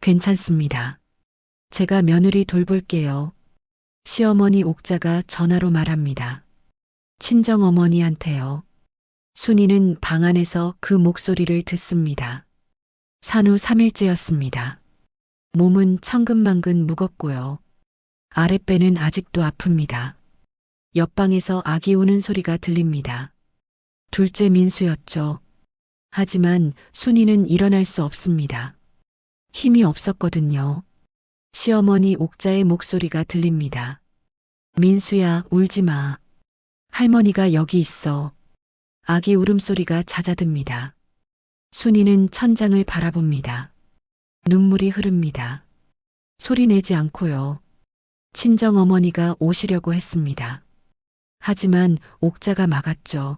괜찮습니다. 제가 며느리 돌볼게요. 시어머니 옥자가 전화로 말합니다. 친정어머니한테요. 순이는 방 안에서 그 목소리를 듣습니다. 산후 3일째였습니다. 몸은 천근만근 무겁고요. 아랫배는 아직도 아픕니다. 옆방에서 아기 우는 소리가 들립니다. 둘째 민수였죠. 하지만 순이는 일어날 수 없습니다. 힘이 없었거든요. 시어머니 옥자의 목소리가 들립니다. 민수야, 울지 마. 할머니가 여기 있어. 아기 울음소리가 잦아듭니다. 순이는 천장을 바라봅니다. 눈물이 흐릅니다. 소리 내지 않고요. 친정어머니가 오시려고 했습니다. 하지만 옥자가 막았죠.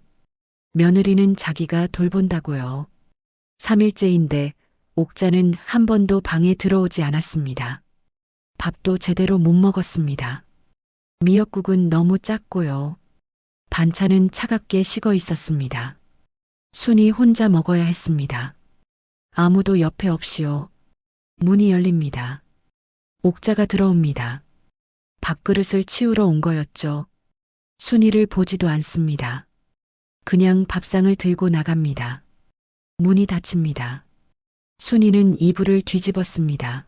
며느리는 자기가 돌본다고요. 3일째인데 옥자는 한 번도 방에 들어오지 않았습니다. 밥도 제대로 못 먹었습니다. 미역국은 너무 짰고요. 반찬은 차갑게 식어 있었습니다. 순이 혼자 먹어야 했습니다. 아무도 옆에 없이요. 문이 열립니다. 옥자가 들어옵니다. 밥그릇을 치우러 온 거였죠. 순이를 보지도 않습니다. 그냥 밥상을 들고 나갑니다. 문이 닫힙니다. 순이는 이불을 뒤집었습니다.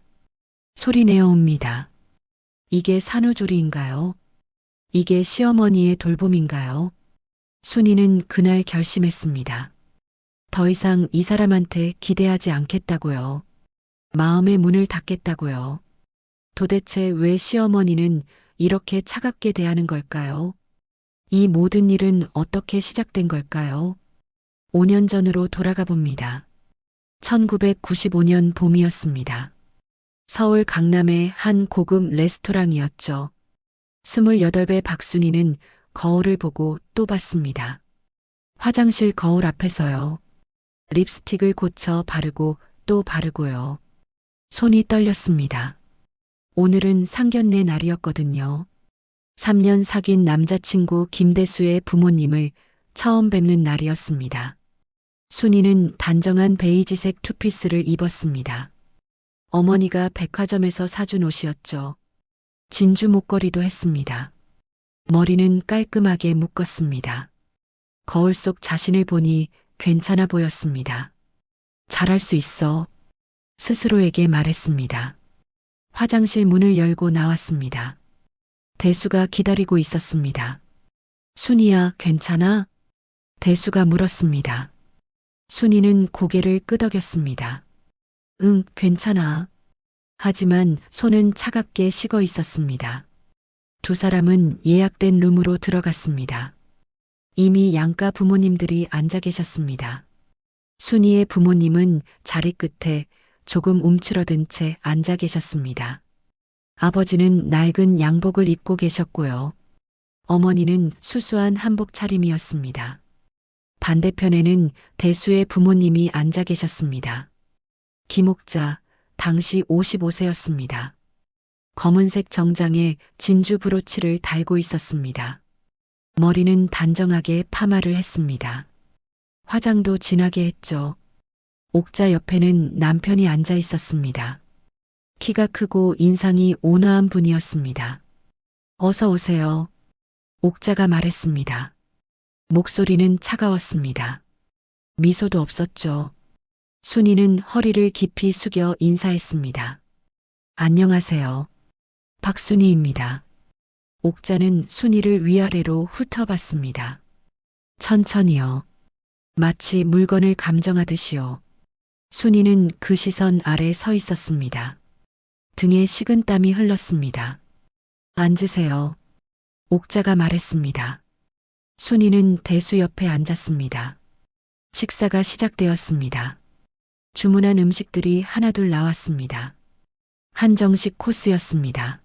소리내어 옵니다. 이게 산후조리인가요? 이게 시어머니의 돌봄인가요? 순이는 그날 결심했습니다. 더 이상 이 사람한테 기대하지 않겠다고요. 마음의 문을 닫겠다고요. 도대체 왜 시어머니는 이렇게 차갑게 대하는 걸까요? 이 모든 일은 어떻게 시작된 걸까요? 5년 전으로 돌아가 봅니다. 1995년 봄이었습니다. 서울 강남의 한 고급 레스토랑이었죠. 28배 박순이는 거울을 보고 또 봤습니다. 화장실 거울 앞에서요. 립스틱을 고쳐 바르고 또 바르고요. 손이 떨렸습니다. 오늘은 상견례 날이었거든요. 3년 사귄 남자친구 김대수의 부모님을 처음 뵙는 날이었습니다. 순이는 단정한 베이지색 투피스를 입었습니다. 어머니가 백화점에서 사준 옷이었죠. 진주 목걸이도 했습니다. 머리는 깔끔하게 묶었습니다. 거울 속 자신을 보니 괜찮아 보였습니다. 잘할 수 있어. 스스로에게 말했습니다. 화장실 문을 열고 나왔습니다. 대수가 기다리고 있었습니다. 순이야, 괜찮아? 대수가 물었습니다. 순이는 고개를 끄덕였습니다. 응, 괜찮아. 하지만 손은 차갑게 식어 있었습니다. 두 사람은 예약된 룸으로 들어갔습니다. 이미 양가 부모님들이 앉아 계셨습니다. 순이의 부모님은 자리 끝에 조금 움츠러든 채 앉아 계셨습니다. 아버지는 낡은 양복을 입고 계셨고요. 어머니는 수수한 한복 차림이었습니다. 반대편에는 대수의 부모님이 앉아 계셨습니다. 김옥자, 당시 55세였습니다. 검은색 정장에 진주 브로치를 달고 있었습니다. 머리는 단정하게 파마를 했습니다. 화장도 진하게 했죠. 옥자 옆에는 남편이 앉아 있었습니다. 키가 크고 인상이 온화한 분이었습니다. 어서 오세요. 옥자가 말했습니다. 목소리는 차가웠습니다. 미소도 없었죠. 순이는 허리를 깊이 숙여 인사했습니다. 안녕하세요. 박순이입니다. 옥자는 순이를 위아래로 훑어봤습니다. 천천히요. 마치 물건을 감정하듯이요. 순이는 그 시선 아래 서 있었습니다. 등에 식은땀이 흘렀습니다. 앉으세요. 옥자가 말했습니다. 순이는 대수 옆에 앉았습니다. 식사가 시작되었습니다. 주문한 음식들이 하나둘 나왔습니다. 한정식 코스였습니다.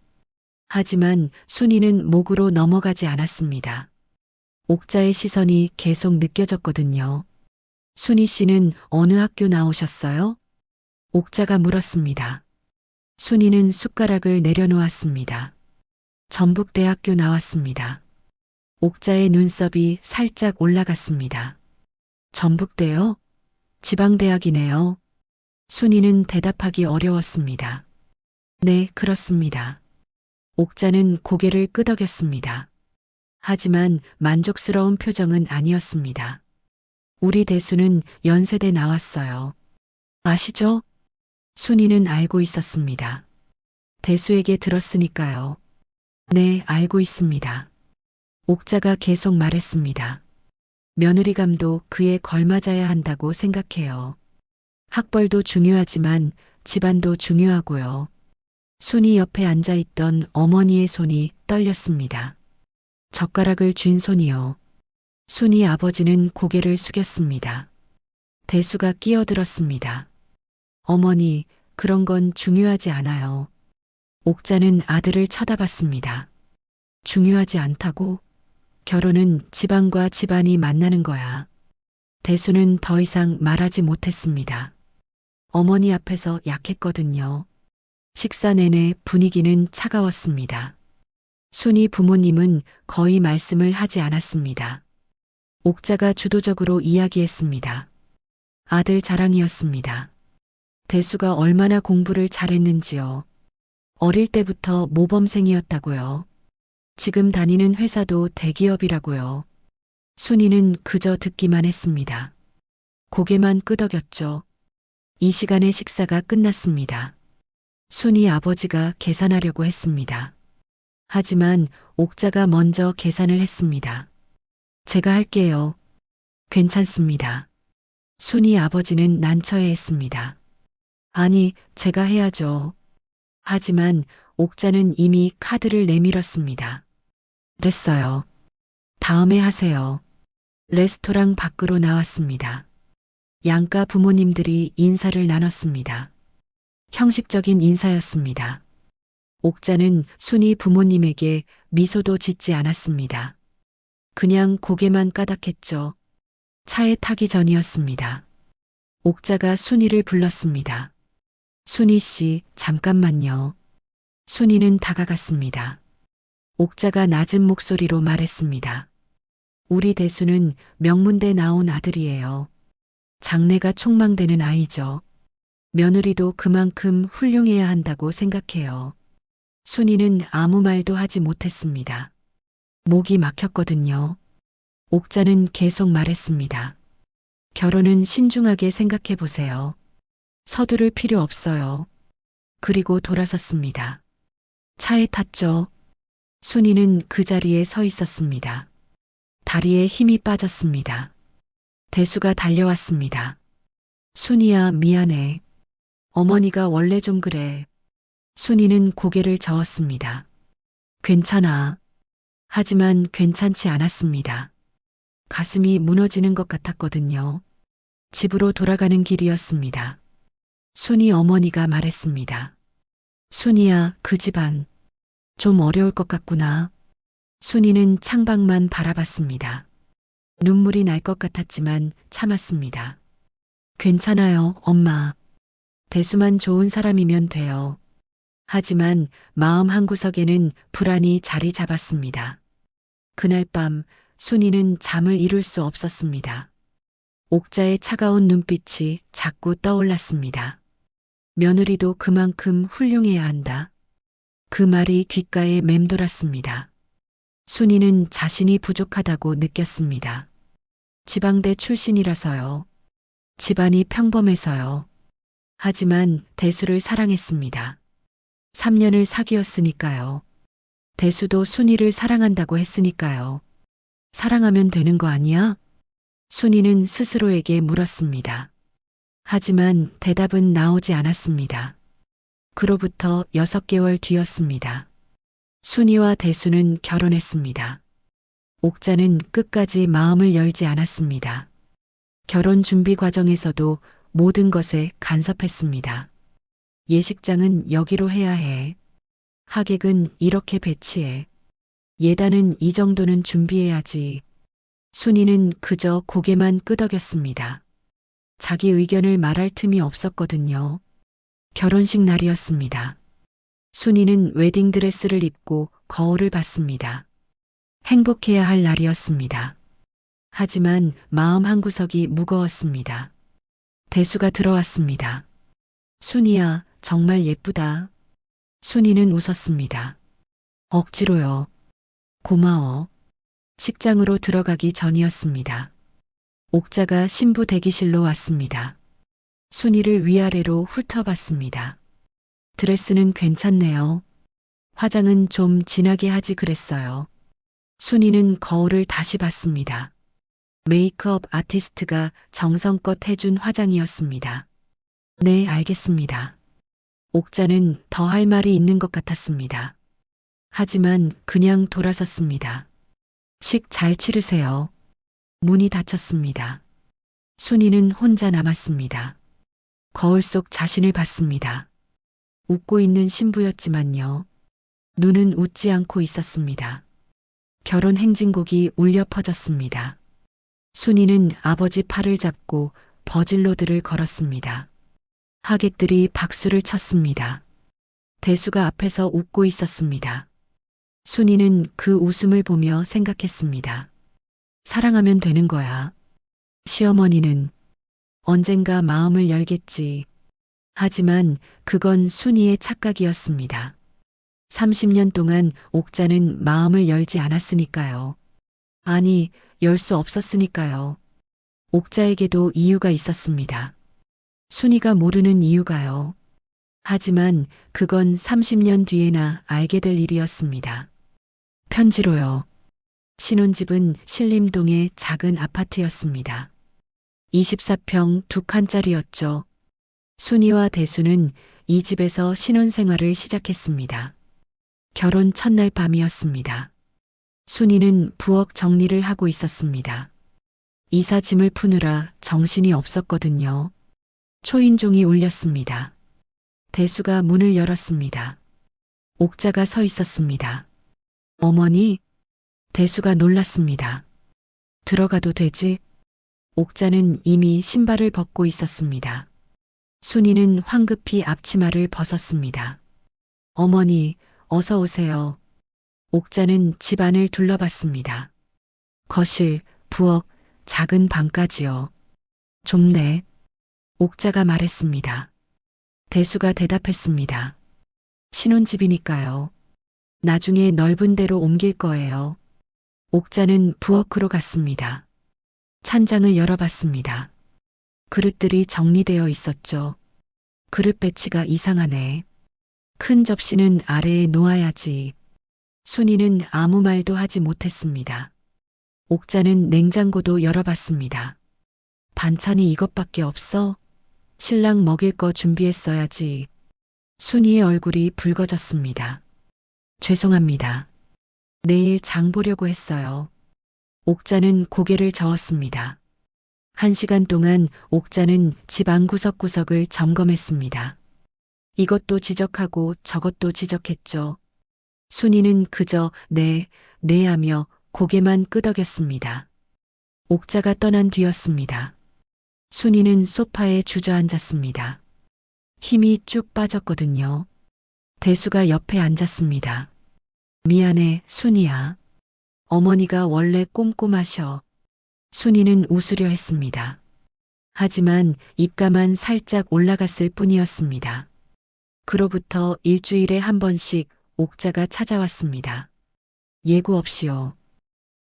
하지만 순이는 목으로 넘어가지 않았습니다. 옥자의 시선이 계속 느껴졌거든요. 순이 씨는 어느 학교 나오셨어요? 옥자가 물었습니다. 순이는 숟가락을 내려놓았습니다. 전북대학교 나왔습니다. 옥자의 눈썹이 살짝 올라갔습니다. 전북대요? 지방대학이네요. 순이는 대답하기 어려웠습니다. 네, 그렇습니다. 옥자는 고개를 끄덕였습니다. 하지만 만족스러운 표정은 아니었습니다. 우리 대수는 연세대 나왔어요. 아시죠? 순이는 알고 있었습니다. 대수에게 들었으니까요. 네, 알고 있습니다. 옥자가 계속 말했습니다. 며느리감도 그에 걸맞아야 한다고 생각해요. 학벌도 중요하지만 집안도 중요하고요. 순이 옆에 앉아있던 어머니의 손이 떨렸습니다. 젓가락을 쥔 손이요. 순이 아버지는 고개를 숙였습니다. 대수가 끼어들었습니다. 어머니, 그런 건 중요하지 않아요. 옥자는 아들을 쳐다봤습니다. 중요하지 않다고? 결혼은 집안과 집안이 만나는 거야. 대수는 더 이상 말하지 못했습니다. 어머니 앞에서 약했거든요. 식사 내내 분위기는 차가웠습니다. 순이 부모님은 거의 말씀을 하지 않았습니다. 옥자가 주도적으로 이야기했습니다. 아들 자랑이었습니다. 대수가 얼마나 공부를 잘했는지요. 어릴 때부터 모범생이었다고요. 지금 다니는 회사도 대기업이라고요. 순이는 그저 듣기만 했습니다. 고개만 끄덕였죠. 이 시간에 식사가 끝났습니다. 순이 아버지가 계산하려고 했습니다. 하지만 옥자가 먼저 계산을 했습니다. 제가 할게요. 괜찮습니다. 순이 아버지는 난처해했습니다. 아니, 제가 해야죠. 하지만 옥자는 이미 카드를 내밀었습니다. 됐어요. 다음에 하세요. 레스토랑 밖으로 나왔습니다. 양가 부모님들이 인사를 나눴습니다. 형식적인 인사였습니다. 옥자는 순이 부모님에게 미소도 짓지 않았습니다. 그냥 고개만 까닥했죠. 차에 타기 전이었습니다. 옥자가 순이를 불렀습니다. 순이 씨, 잠깐만요. 순이는 다가갔습니다. 옥자가 낮은 목소리로 말했습니다. 우리 대수는 명문대 나온 아들이에요. 장래가 촉망되는 아이죠. 며느리도 그만큼 훌륭해야 한다고 생각해요. 순이는 아무 말도 하지 못했습니다. 목이 막혔거든요. 옥자는 계속 말했습니다. 결혼은 신중하게 생각해 보세요. 서두를 필요 없어요. 그리고 돌아섰습니다. 차에 탔죠. 순이는 그 자리에 서 있었습니다. 다리에 힘이 빠졌습니다. 대수가 달려왔습니다. 순이야, 미안해. 어머니가 원래 좀 그래. 순이는 고개를 저었습니다. 괜찮아. 하지만 괜찮지 않았습니다. 가슴이 무너지는 것 같았거든요. 집으로 돌아가는 길이었습니다. 순이 어머니가 말했습니다. 순이야, 그 집안 좀 어려울 것 같구나. 순이는 창밖만 바라봤습니다. 눈물이 날 것 같았지만 참았습니다. 괜찮아요, 엄마. 대수만 좋은 사람이면 돼요. 하지만 마음 한구석에는 불안이 자리 잡았습니다. 그날 밤 순이는 잠을 이룰 수 없었습니다. 옥자의 차가운 눈빛이 자꾸 떠올랐습니다. 며느리도 그만큼 훌륭해야 한다. 그 말이 귓가에 맴돌았습니다. 순이는 자신이 부족하다고 느꼈습니다. 지방대 출신이라서요. 집안이 평범해서요. 하지만 대수를 사랑했습니다. 3년을 사귀었으니까요. 대수도 순이를 사랑한다고 했으니까요. 사랑하면 되는 거 아니야? 순이는 스스로에게 물었습니다. 하지만 대답은 나오지 않았습니다. 그로부터 6개월 뒤였습니다. 순이와 대수는 결혼했습니다. 옥자는 끝까지 마음을 열지 않았습니다. 결혼 준비 과정에서도 모든 것에 간섭했습니다. 예식장은 여기로 해야 해. 하객은 이렇게 배치해. 예단은 이 정도는 준비해야지. 순이는 그저 고개만 끄덕였습니다. 자기 의견을 말할 틈이 없었거든요. 결혼식 날이었습니다. 순이는 웨딩드레스를 입고 거울을 봤습니다. 행복해야 할 날이었습니다. 하지만 마음 한구석이 무거웠습니다. 대수가 들어왔습니다. 순이야, 정말 예쁘다. 순이는 웃었습니다. 억지로요. 고마워. 식장으로 들어가기 전이었습니다. 옥자가 신부 대기실로 왔습니다. 순이를 위아래로 훑어봤습니다. 드레스는 괜찮네요. 화장은 좀 진하게 하지 그랬어요. 순이는 거울을 다시 봤습니다. 메이크업 아티스트가 정성껏 해준 화장이었습니다. 네, 알겠습니다. 옥자는 더 할 말이 있는 것 같았습니다. 하지만 그냥 돌아섰습니다. 식 잘 치르세요. 문이 닫혔습니다. 순이는 혼자 남았습니다. 거울 속 자신을 봤습니다. 웃고 있는 신부였지만요. 눈은 웃지 않고 있었습니다. 결혼 행진곡이 울려 퍼졌습니다. 순이는 아버지 팔을 잡고 버질로드를 걸었습니다. 하객들이 박수를 쳤습니다. 대수가 앞에서 웃고 있었습니다. 순이는 그 웃음을 보며 생각했습니다. 사랑하면 되는 거야. 시어머니는 언젠가 마음을 열겠지. 하지만 그건 순이의 착각이었습니다. 30년 동안 옥자는 마음을 열지 않았으니까요. 아니, 열 수 없었으니까요. 옥자에게도 이유가 있었습니다. 순이가 모르는 이유가요. 하지만 그건 30년 뒤에나 알게 될 일이었습니다. 편지로요. 신혼집은 신림동의 작은 아파트였습니다. 24평 2칸짜리였죠. 순이와 대수는 이 집에서 신혼생활을 시작했습니다. 결혼 첫날 밤이었습니다. 순이는 부엌 정리를 하고 있었습니다. 이삿짐을 푸느라 정신이 없었거든요. 초인종이 울렸습니다. 대수가 문을 열었습니다. 옥자가 서 있었습니다. 어머니? 대수가 놀랐습니다. 들어가도 되지? 옥자는 이미 신발을 벗고 있었습니다. 순이는 황급히 앞치마를 벗었습니다. 어머니, 어서 오세요. 옥자는 집안을 둘러봤습니다. 거실, 부엌, 작은 방까지요. 좁네. 옥자가 말했습니다. 대수가 대답했습니다. 신혼집이니까요. 나중에 넓은 데로 옮길 거예요. 옥자는 부엌으로 갔습니다. 찬장을 열어봤습니다. 그릇들이 정리되어 있었죠. 그릇 배치가 이상하네. 큰 접시는 아래에 놓아야지. 순이는 아무 말도 하지 못했습니다. 옥자는 냉장고도 열어봤습니다. 반찬이 이것밖에 없어? 신랑 먹일 거 준비했어야지. 순이의 얼굴이 붉어졌습니다. 죄송합니다. 내일 장 보려고 했어요. 옥자는 고개를 저었습니다. 1시간 동안 옥자는 집안 구석구석을 점검했습니다. 이것도 지적하고 저것도 지적했죠. 순이는 그저 네 하며 고개만 끄덕였습니다. 옥자가 떠난 뒤였습니다. 순이는 소파에 주저앉았습니다. 힘이 쭉 빠졌거든요. 대수가 옆에 앉았습니다. 미안해, 순이야. 어머니가 원래 꼼꼼하셔. 순이는 웃으려 했습니다. 하지만 입가만 살짝 올라갔을 뿐이었습니다. 그로부터 일주일에 한 번씩 옥자가 찾아왔습니다. 예고 없이요.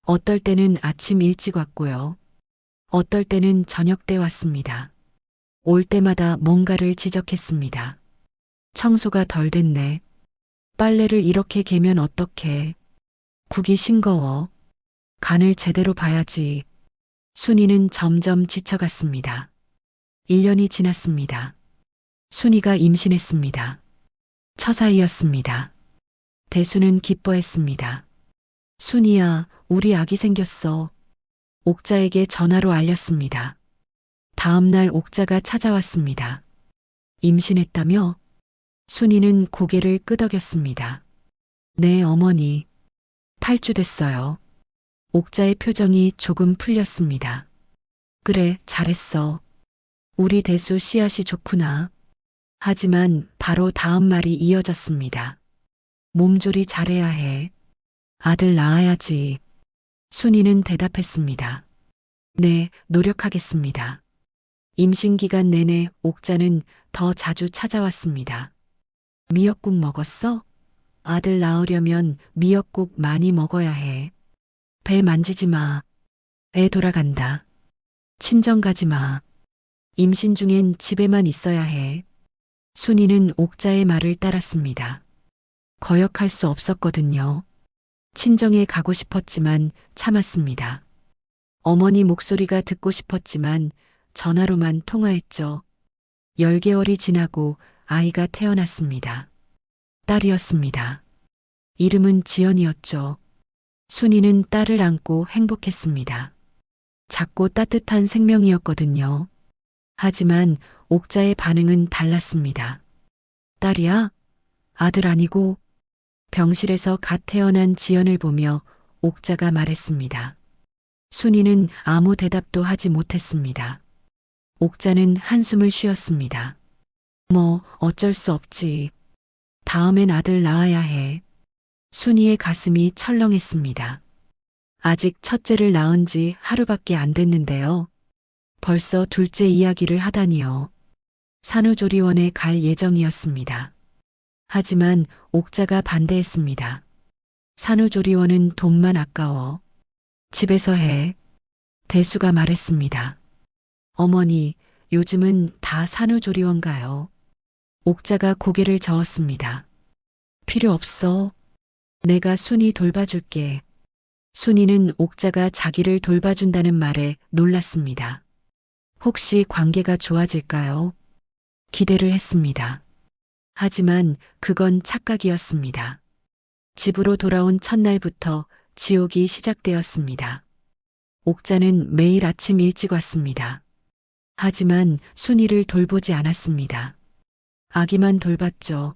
어떨 때는 아침 일찍 왔고요. 어떨 때는 저녁 때 왔습니다. 올 때마다 뭔가를 지적했습니다. 청소가 덜 됐네. 빨래를 이렇게 개면 어떡해. 국이 싱거워. 간을 제대로 봐야지. 순이는 점점 지쳐갔습니다. 1년이 지났습니다. 순이가 임신했습니다. 처사이였습니다. 대수는 기뻐했습니다. 순이야, 우리 아기 생겼어. 옥자에게 전화로 알렸습니다. 다음 날 옥자가 찾아왔습니다. 임신했다며? 순이는 고개를 끄덕였습니다. 네, 어머니. 8주 됐어요. 옥자의 표정이 조금 풀렸습니다. 그래, 잘했어. 우리 대수 씨앗이 좋구나. 하지만 바로 다음 말이 이어졌습니다. 몸조리 잘해야 해. 아들 낳아야지. 순이는 대답했습니다. 네, 노력하겠습니다. 임신 기간 내내 옥자는 더 자주 찾아왔습니다. 미역국 먹었어? 아들 낳으려면 미역국 많이 먹어야 해. 배 만지지 마. 애 돌아간다. 친정 가지 마. 임신 중엔 집에만 있어야 해. 순이는 옥자의 말을 따랐습니다. 거역할 수 없었거든요. 친정에 가고 싶었지만 참았습니다. 어머니 목소리가 듣고 싶었지만 전화로만 통화했죠. 10개월이 지나고 아이가 태어났습니다. 딸이었습니다. 이름은 지연이었죠. 순이는 딸을 안고 행복했습니다. 작고 따뜻한 생명이었거든요. 하지만 옥자의 반응은 달랐습니다. 딸이야? 아들 아니고? 병실에서 갓 태어난 지연을 보며 옥자가 말했습니다. 순이는 아무 대답도 하지 못했습니다. 옥자는 한숨을 쉬었습니다. 뭐 어쩔 수 없지. 다음엔 아들 낳아야 해. 순이의 가슴이 철렁했습니다. 아직 첫째를 낳은 지 하루밖에 안 됐는데요. 벌써 둘째 이야기를 하다니요. 산후조리원에 갈 예정이었습니다. 하지만 옥자가 반대했습니다. 산후조리원은 돈만 아까워. 집에서 해. 대수가 말했습니다. 어머니, 요즘은 다 산후조리원 가요. 옥자가 고개를 저었습니다. 필요 없어. 내가 순이 돌봐줄게. 순이는 옥자가 자기를 돌봐준다는 말에 놀랐습니다. 혹시 관계가 좋아질까요? 기대를 했습니다. 하지만 그건 착각이었습니다. 집으로 돌아온 첫날부터 지옥이 시작되었습니다. 옥자는 매일 아침 일찍 왔습니다. 하지만 순이를 돌보지 않았습니다. 아기만 돌봤죠.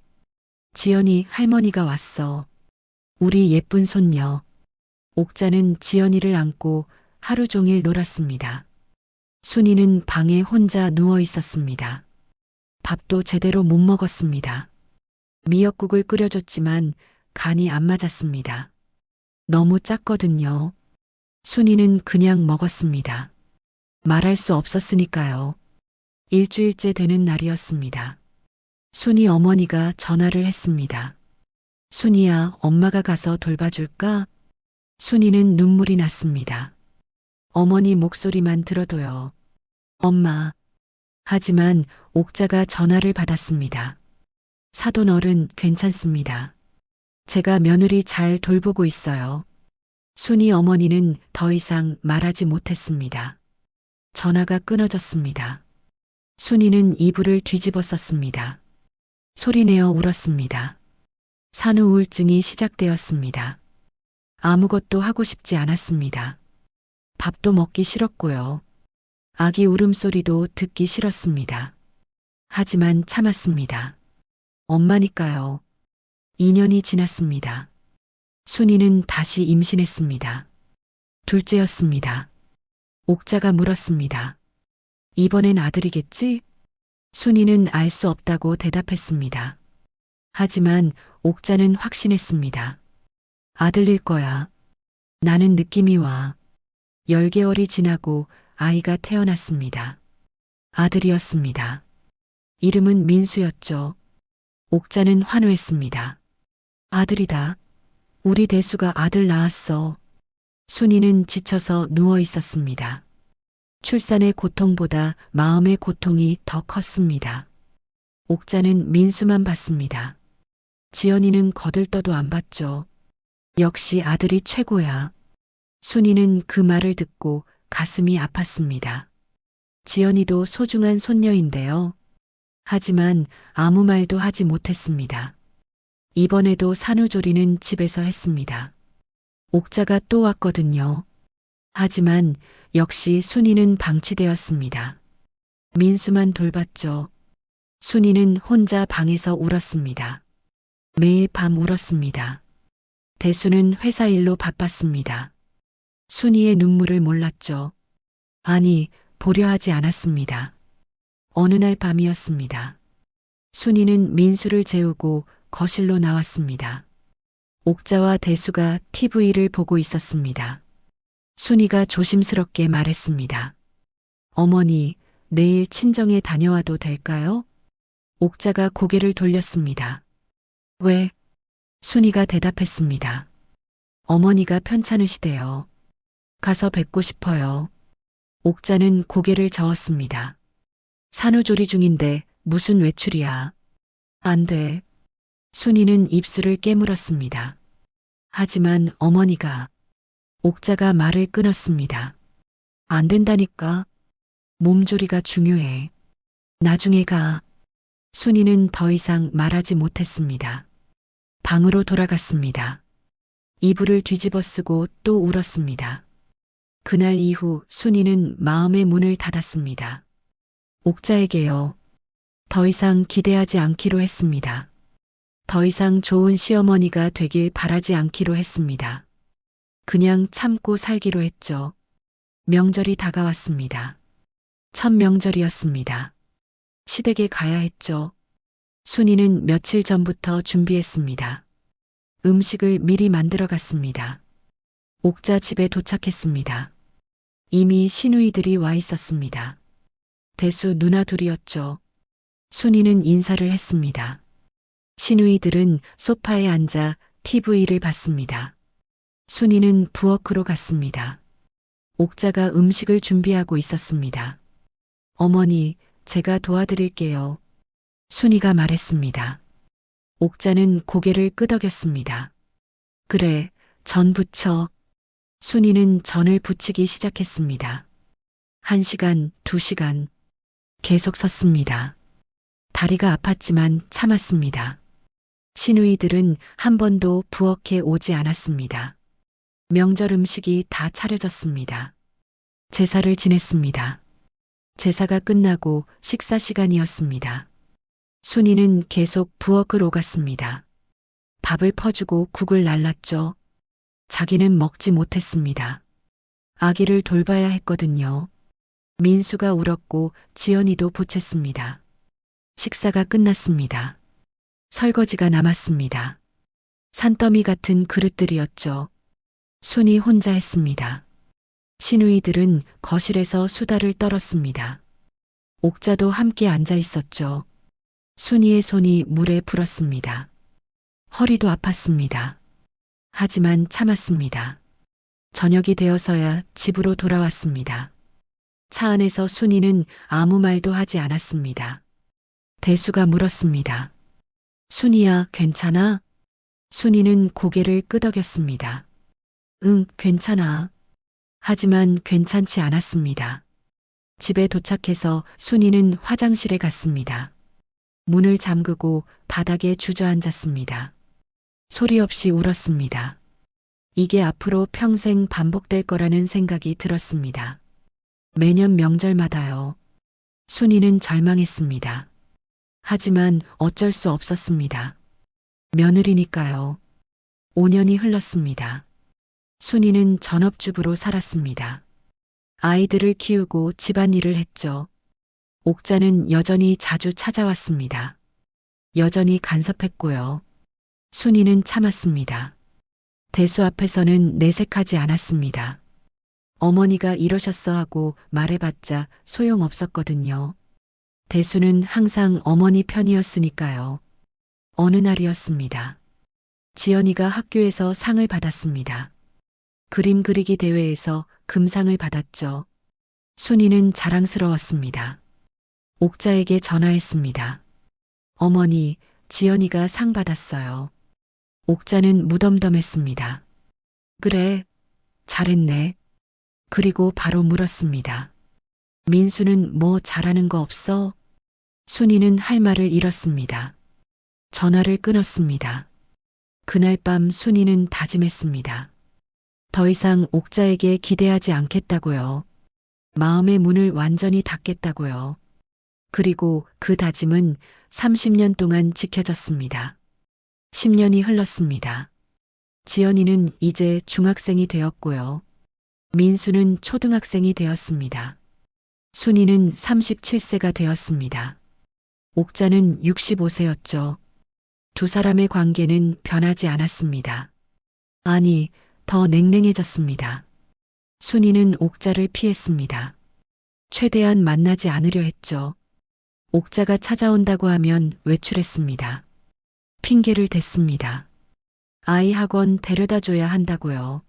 지연이 할머니가 왔어. 우리 예쁜 손녀. 옥자는 지연이를 안고 하루 종일 놀았습니다. 순이는 방에 혼자 누워 있었습니다. 밥도 제대로 못 먹었습니다. 미역국을 끓여줬지만 간이 안 맞았습니다. 너무 짰거든요. 순이는 그냥 먹었습니다. 말할 수 없었으니까요. 일주일째 되는 날이었습니다. 순이 어머니가 전화를 했습니다. 순이야, 엄마가 가서 돌봐줄까? 순이는 눈물이 났습니다. 어머니 목소리만 들어도요. 엄마. 하지만 옥자가 전화를 받았습니다. 사돈 어른 괜찮습니다. 제가 며느리 잘 돌보고 있어요. 순이 어머니는 더 이상 말하지 못했습니다. 전화가 끊어졌습니다. 순이는 이불을 뒤집어 썼습니다. 소리내어 울었습니다. 산후 우울증이 시작되었습니다. 아무것도 하고 싶지 않았습니다. 밥도 먹기 싫었고요. 아기 울음소리도 듣기 싫었습니다. 하지만 참았습니다. 엄마니까요. 2년이 지났습니다. 순이는 다시 임신했습니다. 둘째였습니다. 옥자가 물었습니다. 이번엔 아들이겠지? 순이는 알 수 없다고 대답했습니다. 하지만 옥자는 확신했습니다. 아들일 거야. 나는 느낌이 와. 10개월이 지나고 아이가 태어났습니다. 아들이었습니다. 이름은 민수였죠. 옥자는 환호했습니다. 아들이다. 우리 대수가 아들 낳았어. 순이는 지쳐서 누워 있었습니다. 출산의 고통보다 마음의 고통이 더 컸습니다. 옥자는 민수만 봤습니다. 지연이는 거들떠도 안 봤죠. 역시 아들이 최고야. 순이는 그 말을 듣고 가슴이 아팠습니다. 지연이도 소중한 손녀인데요. 하지만 아무 말도 하지 못했습니다. 이번에도 산후조리는 집에서 했습니다. 옥자가 또 왔거든요. 하지만 역시 순이는 방치되었습니다. 민수만 돌봤죠. 순이는 혼자 방에서 울었습니다. 매일 밤 울었습니다. 대수는 회사 일로 바빴습니다. 순이의 눈물을 몰랐죠. 아니, 보려 하지 않았습니다. 어느 날 밤이었습니다. 순이는 민수를 재우고 거실로 나왔습니다. 옥자와 대수가 TV를 보고 있었습니다. 순이가 조심스럽게 말했습니다. 어머니, 내일 친정에 다녀와도 될까요? 옥자가 고개를 돌렸습니다. 왜? 순이가 대답했습니다. 어머니가 편찮으시대요. 가서 뵙고 싶어요. 옥자는 고개를 저었습니다. 산후조리 중인데 무슨 외출이야. 안 돼. 순이는 입술을 깨물었습니다. 하지만 어머니가, 옥자가 말을 끊었습니다. 안 된다니까. 몸조리가 중요해. 나중에 가. 순이는 더 이상 말하지 못했습니다. 방으로 돌아갔습니다. 이불을 뒤집어 쓰고 또 울었습니다. 그날 이후 순이는 마음의 문을 닫았습니다. 옥자에게요. 더 이상 기대하지 않기로 했습니다. 더 이상 좋은 시어머니가 되길 바라지 않기로 했습니다. 그냥 참고 살기로 했죠. 명절이 다가왔습니다. 첫 명절이었습니다. 시댁에 가야 했죠. 순이는 며칠 전부터 준비했습니다. 음식을 미리 만들어 갔습니다. 옥자 집에 도착했습니다. 이미 시누이들이 와 있었습니다. 대수 누나 둘이었죠. 순이는 인사를 했습니다. 시누이들은 소파에 앉아 TV를 봤습니다. 순이는 부엌으로 갔습니다. 옥자가 음식을 준비하고 있었습니다. 어머니, 제가 도와드릴게요. 순이가 말했습니다. 옥자는 고개를 끄덕였습니다. 그래, 전 부쳐. 순이는 전을 부치기 시작했습니다. 1시간, 2시간. 계속 섰습니다. 다리가 아팠지만 참았습니다. 시누이들은 한 번도 부엌에 오지 않았습니다. 명절 음식이 다 차려졌습니다. 제사를 지냈습니다. 제사가 끝나고 식사 시간이었습니다. 순이는 계속 부엌을 오갔습니다. 밥을 퍼주고 국을 날랐죠. 자기는 먹지 못했습니다. 아기를 돌봐야 했거든요. 민수가 울었고 지연이도 보챘습니다. 식사가 끝났습니다. 설거지가 남았습니다. 산더미 같은 그릇들이었죠. 순이 혼자 했습니다. 시누이들은 거실에서 수다를 떨었습니다. 옥자도 함께 앉아 있었죠. 순이의 손이 물에 불었습니다. 허리도 아팠습니다. 하지만 참았습니다. 저녁이 되어서야 집으로 돌아왔습니다. 차 안에서 순이는 아무 말도 하지 않았습니다. 대수가 물었습니다. 순이야, 괜찮아? 순이는 고개를 끄덕였습니다. 응, 괜찮아. 하지만 괜찮지 않았습니다. 집에 도착해서 순이는 화장실에 갔습니다. 문을 잠그고 바닥에 주저앉았습니다. 소리 없이 울었습니다. 이게 앞으로 평생 반복될 거라는 생각이 들었습니다. 매년 명절마다요. 순이는 절망했습니다. 하지만 어쩔 수 없었습니다. 며느리니까요. 5년이 흘렀습니다. 순이는 전업주부로 살았습니다. 아이들을 키우고 집안일을 했죠. 옥자는 여전히 자주 찾아왔습니다. 여전히 간섭했고요. 순이는 참았습니다. 대수 앞에서는 내색하지 않았습니다. 어머니가 이러셨어 하고 말해봤자 소용없었거든요. 대수는 항상 어머니 편이었으니까요. 어느 날이었습니다. 지연이가 학교에서 상을 받았습니다. 그림 그리기 대회에서 금상을 받았죠. 순이는 자랑스러웠습니다. 옥자에게 전화했습니다. 어머니, 지연이가 상 받았어요. 옥자는 무덤덤했습니다. 그래, 잘했네. 그리고 바로 물었습니다. 민수는 뭐 잘하는 거 없어? 순이는 할 말을 잃었습니다. 전화를 끊었습니다. 그날 밤 순이는 다짐했습니다. 더 이상 옥자에게 기대하지 않겠다고요. 마음의 문을 완전히 닫겠다고요. 그리고 그 다짐은 30년 동안 지켜졌습니다. 10년이 흘렀습니다. 지연이는 이제 중학생이 되었고요. 민수는 초등학생이 되었습니다. 순이는 37세가 되었습니다. 옥자는 65세였죠. 두 사람의 관계는 변하지 않았습니다. 아니, 더 냉랭해졌습니다. 순이는 옥자를 피했습니다. 최대한 만나지 않으려 했죠. 옥자가 찾아온다고 하면 외출했습니다. 핑계를 댔습니다. 아이 학원 데려다 줘야 한다고요.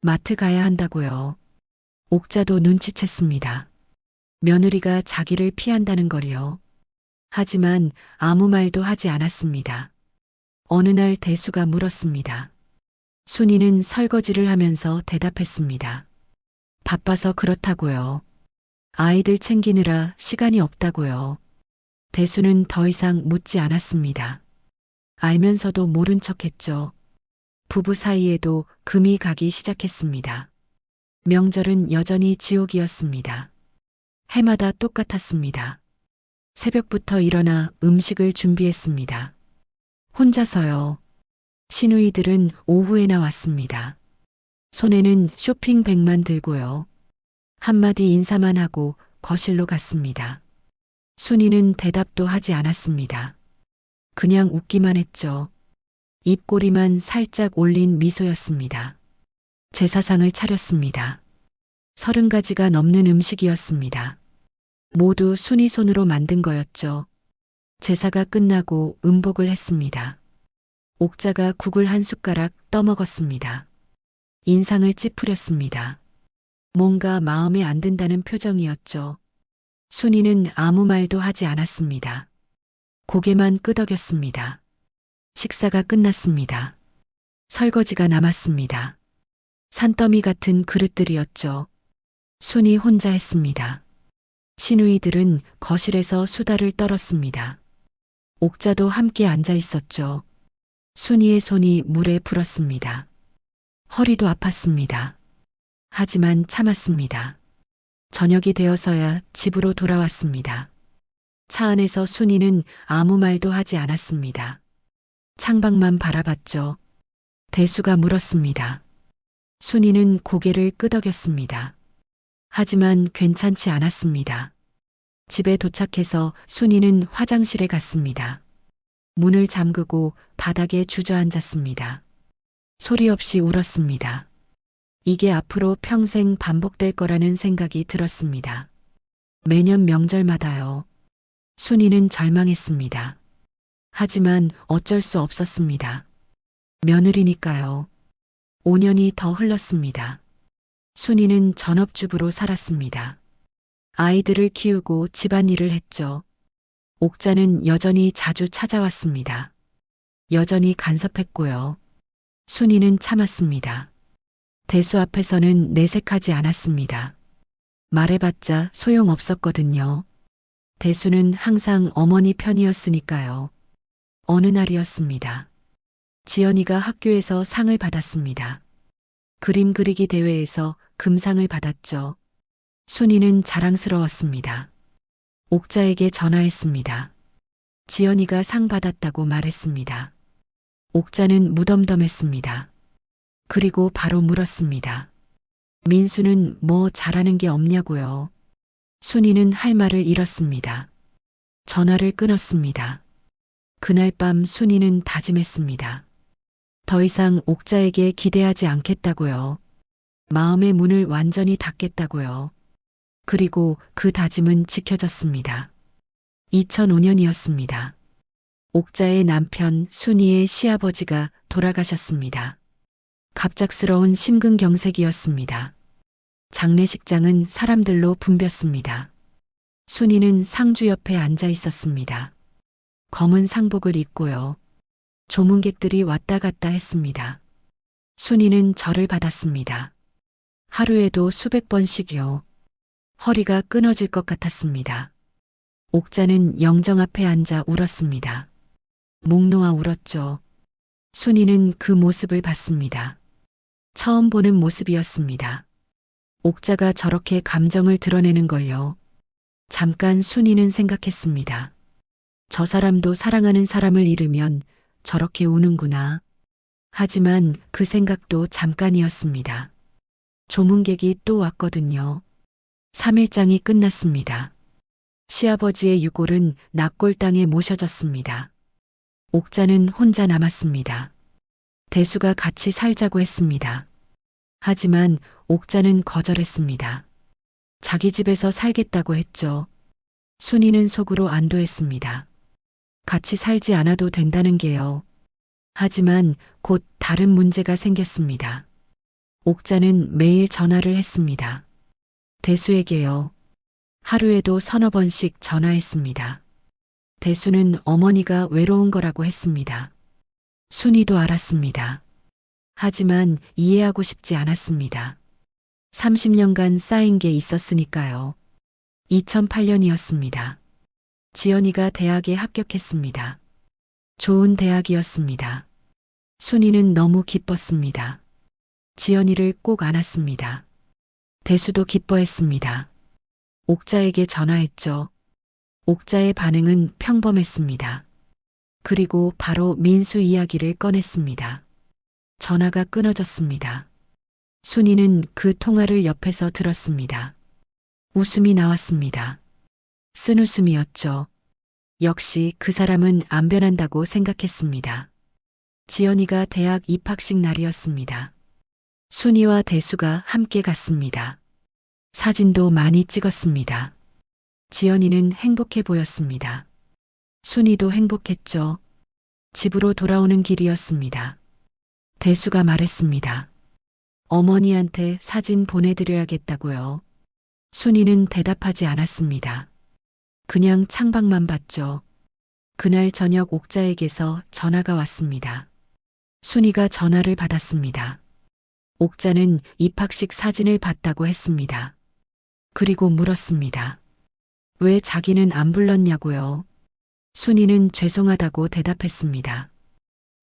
마트 가야 한다고요. 옥자도 눈치챘습니다. 며느리가 자기를 피한다는 걸요. 하지만 아무 말도 하지 않았습니다. 어느 날 대수가 물었습니다. 순이는 설거지를 하면서 대답했습니다. 바빠서 그렇다고요. 아이들 챙기느라 시간이 없다고요. 대수는 더 이상 묻지 않았습니다. 알면서도 모른 척했죠. 부부 사이에도 금이 가기 시작했습니다. 명절은 여전히 지옥이었습니다. 해마다 똑같았습니다. 새벽부터 일어나 음식을 준비했습니다. 혼자서요. 시누이들은 오후에나 왔습니다. 손에는 쇼핑백만 들고요. 한마디 인사만 하고 거실로 갔습니다. 순이는 대답도 하지 않았습니다. 그냥 웃기만 했죠. 입꼬리만 살짝 올린 미소였습니다. 제사상을 차렸습니다. 30가지가 넘는 음식이었습니다. 모두 순이 손으로 만든 거였죠. 제사가 끝나고 음복을 했습니다. 옥자가 국을 한 숟가락 떠먹었습니다. 인상을 찌푸렸습니다. 뭔가 마음에 안 든다는 표정이었죠. 순이는 아무 말도 하지 않았습니다. 고개만 끄덕였습니다. 식사가 끝났습니다. 설거지가 남았습니다. 산더미 같은 그릇들이었죠. 순이 혼자 했습니다. 시누이들은 거실에서 수다를 떨었습니다. 옥자도 함께 앉아 있었죠. 순이의 손이 물에 불었습니다. 허리도 아팠습니다. 하지만 참았습니다. 저녁이 되어서야 집으로 돌아왔습니다. 차 안에서 순이는 아무 말도 하지 않았습니다. 창밖만 바라봤죠. 대수가 물었습니다. 순이는 고개를 끄덕였습니다. 하지만 괜찮지 않았습니다. 집에 도착해서 순이는 화장실에 갔습니다. 문을 잠그고 바닥에 주저앉았습니다. 소리 없이 울었습니다. 이게 앞으로 평생 반복될 거라는 생각이 들었습니다. 매년 명절마다요. 순이는 절망했습니다. 하지만 어쩔 수 없었습니다. 며느리니까요. 5년이 더 흘렀습니다. 순이는 전업주부로 살았습니다. 아이들을 키우고 집안일을 했죠. 옥자는 여전히 자주 찾아왔습니다. 여전히 간섭했고요. 순이는 참았습니다. 대수 앞에서는 내색하지 않았습니다. 말해봤자 소용없었거든요. 대수는 항상 어머니 편이었으니까요. 어느 날이었습니다. 지연이가 학교에서 상을 받았습니다. 그림 그리기 대회에서 금상을 받았죠. 순이는 자랑스러웠습니다. 옥자에게 전화했습니다. 지연이가 상 받았다고 말했습니다. 옥자는 무덤덤했습니다. 그리고 바로 물었습니다. 민수는 뭐 잘하는 게 없냐고요. 순이는 할 말을 잃었습니다. 전화를 끊었습니다. 그날 밤 순이는 다짐했습니다. 더 이상 옥자에게 기대하지 않겠다고요. 마음의 문을 완전히 닫겠다고요. 그리고 그 다짐은 지켜졌습니다. 2005년이었습니다. 옥자의 남편 순이의 시아버지가 돌아가셨습니다. 갑작스러운 심근경색이었습니다. 장례식장은 사람들로 붐볐습니다. 순이는 상주 옆에 앉아 있었습니다. 검은 상복을 입고요. 조문객들이 왔다 갔다 했습니다. 순이는 절을 받았습니다. 하루에도 수백 번씩이요. 허리가 끊어질 것 같았습니다. 옥자는 영정 앞에 앉아 울었습니다. 목 놓아 울었죠. 순이는 그 모습을 봤습니다. 처음 보는 모습이었습니다. 옥자가 저렇게 감정을 드러내는 걸요. 잠깐 순이는 생각했습니다. 저 사람도 사랑하는 사람을 잃으면 저렇게 우는구나. 하지만 그 생각도 잠깐이었습니다. 조문객이 또 왔거든요. 3일장이 끝났습니다. 시아버지의 유골은 낙골당에 모셔졌습니다. 옥자는 혼자 남았습니다. 대수가 같이 살자고 했습니다. 하지만 옥자는 거절했습니다. 자기 집에서 살겠다고 했죠. 순이는 속으로 안도했습니다. 같이 살지 않아도 된다는 게요. 하지만 곧 다른 문제가 생겼습니다. 옥자는 매일 전화를 했습니다. 대수에게요. 하루에도 서너 번씩 전화했습니다. 대수는 어머니가 외로운 거라고 했습니다. 순이도 알았습니다. 하지만 이해하고 싶지 않았습니다. 30년간 쌓인 게 있었으니까요. 2008년이었습니다. 지연이가 대학에 합격했습니다. 좋은 대학이었습니다. 순이는 너무 기뻤습니다. 지연이를 꼭 안았습니다. 대수도 기뻐했습니다. 옥자에게 전화했죠. 옥자의 반응은 평범했습니다. 그리고 바로 민수 이야기를 꺼냈습니다. 전화가 끊어졌습니다. 순이는 그 통화를 옆에서 들었습니다. 웃음이 나왔습니다. 쓴웃음이었죠. 역시 그 사람은 안 변한다고 생각했습니다. 지연이가 대학 입학식 날이었습니다. 순이와 대수가 함께 갔습니다. 사진도 많이 찍었습니다. 지연이는 행복해 보였습니다. 순이도 행복했죠. 집으로 돌아오는 길이었습니다. 대수가 말했습니다. 어머니한테 사진 보내드려야겠다고요. 순이는 대답하지 않았습니다. 그냥 창밖만 봤죠. 그날 저녁 옥자에게서 전화가 왔습니다. 순이가 전화를 받았습니다. 옥자는 입학식 사진을 봤다고 했습니다. 그리고 물었습니다. 왜 자기는 안 불렀냐고요? 순이는 죄송하다고 대답했습니다.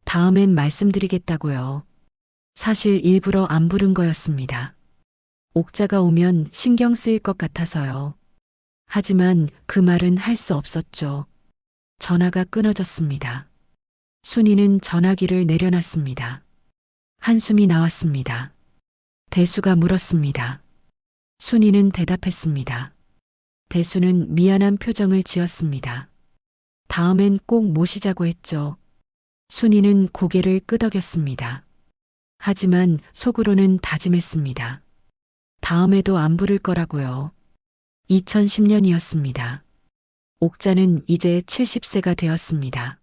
다음엔 말씀드리겠다고요. 사실 일부러 안 부른 거였습니다. 옥자가 오면 신경 쓰일 것 같아서요. 하지만 그 말은 할 수 없었죠. 전화가 끊어졌습니다. 순이는 전화기를 내려놨습니다. 한숨이 나왔습니다. 대수가 물었습니다. 순이는 대답했습니다. 대수는 미안한 표정을 지었습니다. 다음엔 꼭 모시자고 했죠. 순이는 고개를 끄덕였습니다. 하지만 속으로는 다짐했습니다. 다음에도 안 부를 거라고요. 2010년이었습니다. 옥자는 이제 70세가 되었습니다.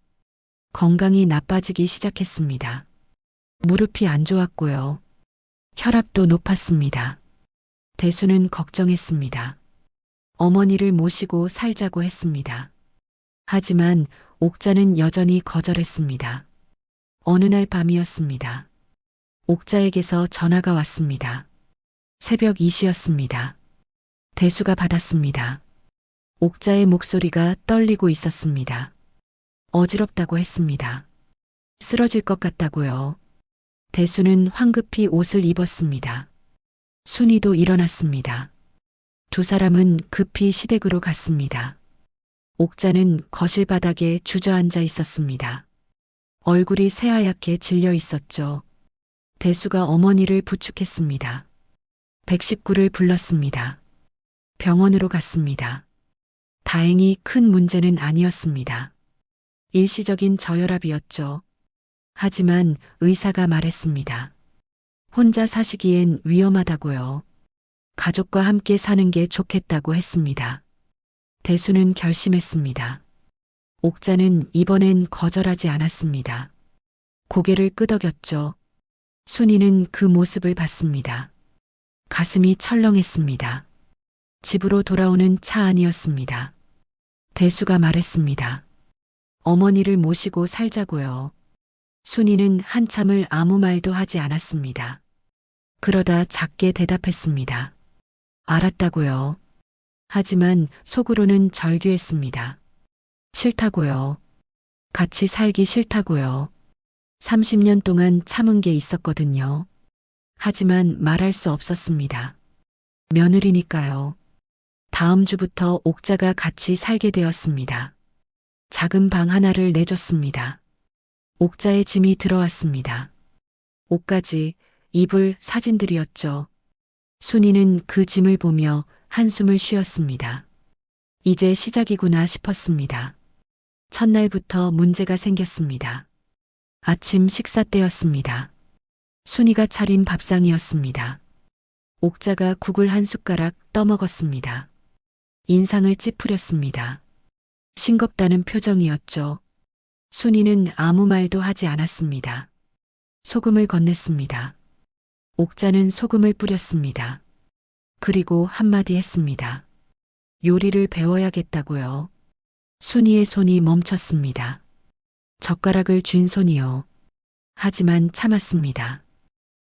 건강이 나빠지기 시작했습니다. 무릎이 안 좋았고요. 혈압도 높았습니다. 대수는 걱정했습니다. 어머니를 모시고 살자고 했습니다. 하지만 옥자는 여전히 거절했습니다. 어느 날 밤이었습니다. 옥자에게서 전화가 왔습니다. 새벽 2시였습니다. 대수가 받았습니다. 옥자의 목소리가 떨리고 있었습니다. 어지럽다고 했습니다. 쓰러질 것 같다고요. 대수는 황급히 옷을 입었습니다. 순이도 일어났습니다. 두 사람은 급히 시댁으로 갔습니다. 옥자는 거실 바닥에 주저앉아 있었습니다. 얼굴이 새하얗게 질려 있었죠. 대수가 어머니를 부축했습니다. 119를 불렀습니다. 병원으로 갔습니다. 다행히 큰 문제는 아니었습니다. 일시적인 저혈압이었죠. 하지만 의사가 말했습니다. 혼자 사시기엔 위험하다고요. 가족과 함께 사는 게 좋겠다고 했습니다. 대수는 결심했습니다. 옥자는 이번엔 거절하지 않았습니다. 고개를 끄덕였죠. 순이는 그 모습을 봤습니다. 가슴이 철렁했습니다. 집으로 돌아오는 차 안이었습니다. 대수가 말했습니다. 어머니를 모시고 살자고요. 순이는 한참을 아무 말도 하지 않았습니다. 그러다 작게 대답했습니다. 알았다고요. 하지만 속으로는 절규했습니다. 싫다고요. 같이 살기 싫다고요. 30년 동안 참은 게 있었거든요. 하지만 말할 수 없었습니다. 며느리니까요. 다음 주부터 옥자가 같이 살게 되었습니다. 작은 방 하나를 내줬습니다. 옥자의 짐이 들어왔습니다. 옷가지, 이불, 사진들이었죠. 순이는 그 짐을 보며 한숨을 쉬었습니다. 이제 시작이구나 싶었습니다. 첫날부터 문제가 생겼습니다. 아침 식사 때였습니다. 순이가 차린 밥상이었습니다. 옥자가 국을 한 숟가락 떠먹었습니다. 인상을 찌푸렸습니다. 싱겁다는 표정이었죠. 순이는 아무 말도 하지 않았습니다. 소금을 건넸습니다. 옥자는 소금을 뿌렸습니다. 그리고 한마디 했습니다. 요리를 배워야겠다고요. 순이의 손이 멈췄습니다. 젓가락을 쥔 손이요. 하지만 참았습니다.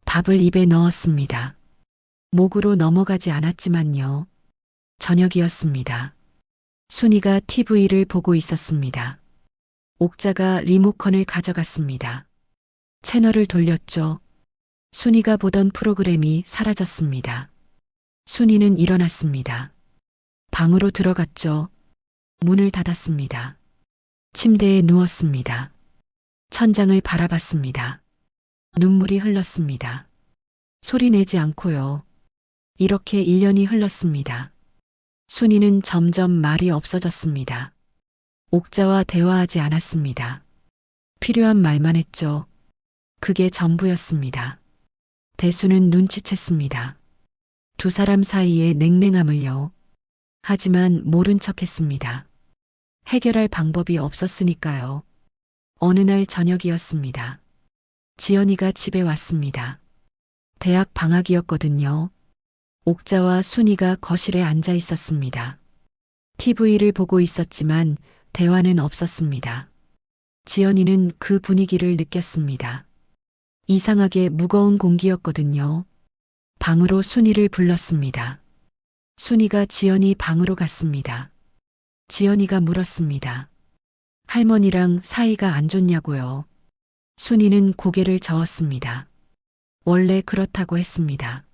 밥을 입에 넣었습니다. 목으로 넘어가지 않았지만요. 저녁이었습니다. 순이가 TV를 보고 있었습니다. 옥자가 리모컨을 가져갔습니다. 채널을 돌렸죠. 순이가 보던 프로그램이 사라졌습니다. 순이는 일어났습니다. 방으로 들어갔죠. 문을 닫았습니다. 침대에 누웠습니다. 천장을 바라봤습니다. 눈물이 흘렀습니다. 소리 내지 않고요. 이렇게 1년이 흘렀습니다. 순이는 점점 말이 없어졌습니다. 옥자와 대화하지 않았습니다. 필요한 말만 했죠. 그게 전부였습니다. 대수는 눈치챘습니다. 두 사람 사이의 냉랭함을요. 하지만 모른 척했습니다. 해결할 방법이 없었으니까요. 어느 날 저녁이었습니다. 지연이가 집에 왔습니다. 대학 방학이었거든요. 옥자와 순이가 거실에 앉아 있었습니다. TV를 보고 있었지만 대화는 없었습니다. 지연이는 그 분위기를 느꼈습니다. 이상하게 무거운 공기였거든요. 방으로 순이를 불렀습니다. 순이가 지연이 방으로 갔습니다. 지연이가 물었습니다. 할머니랑 사이가 안 좋냐고요. 순이는 고개를 저었습니다. 원래 그렇다고 했습니다.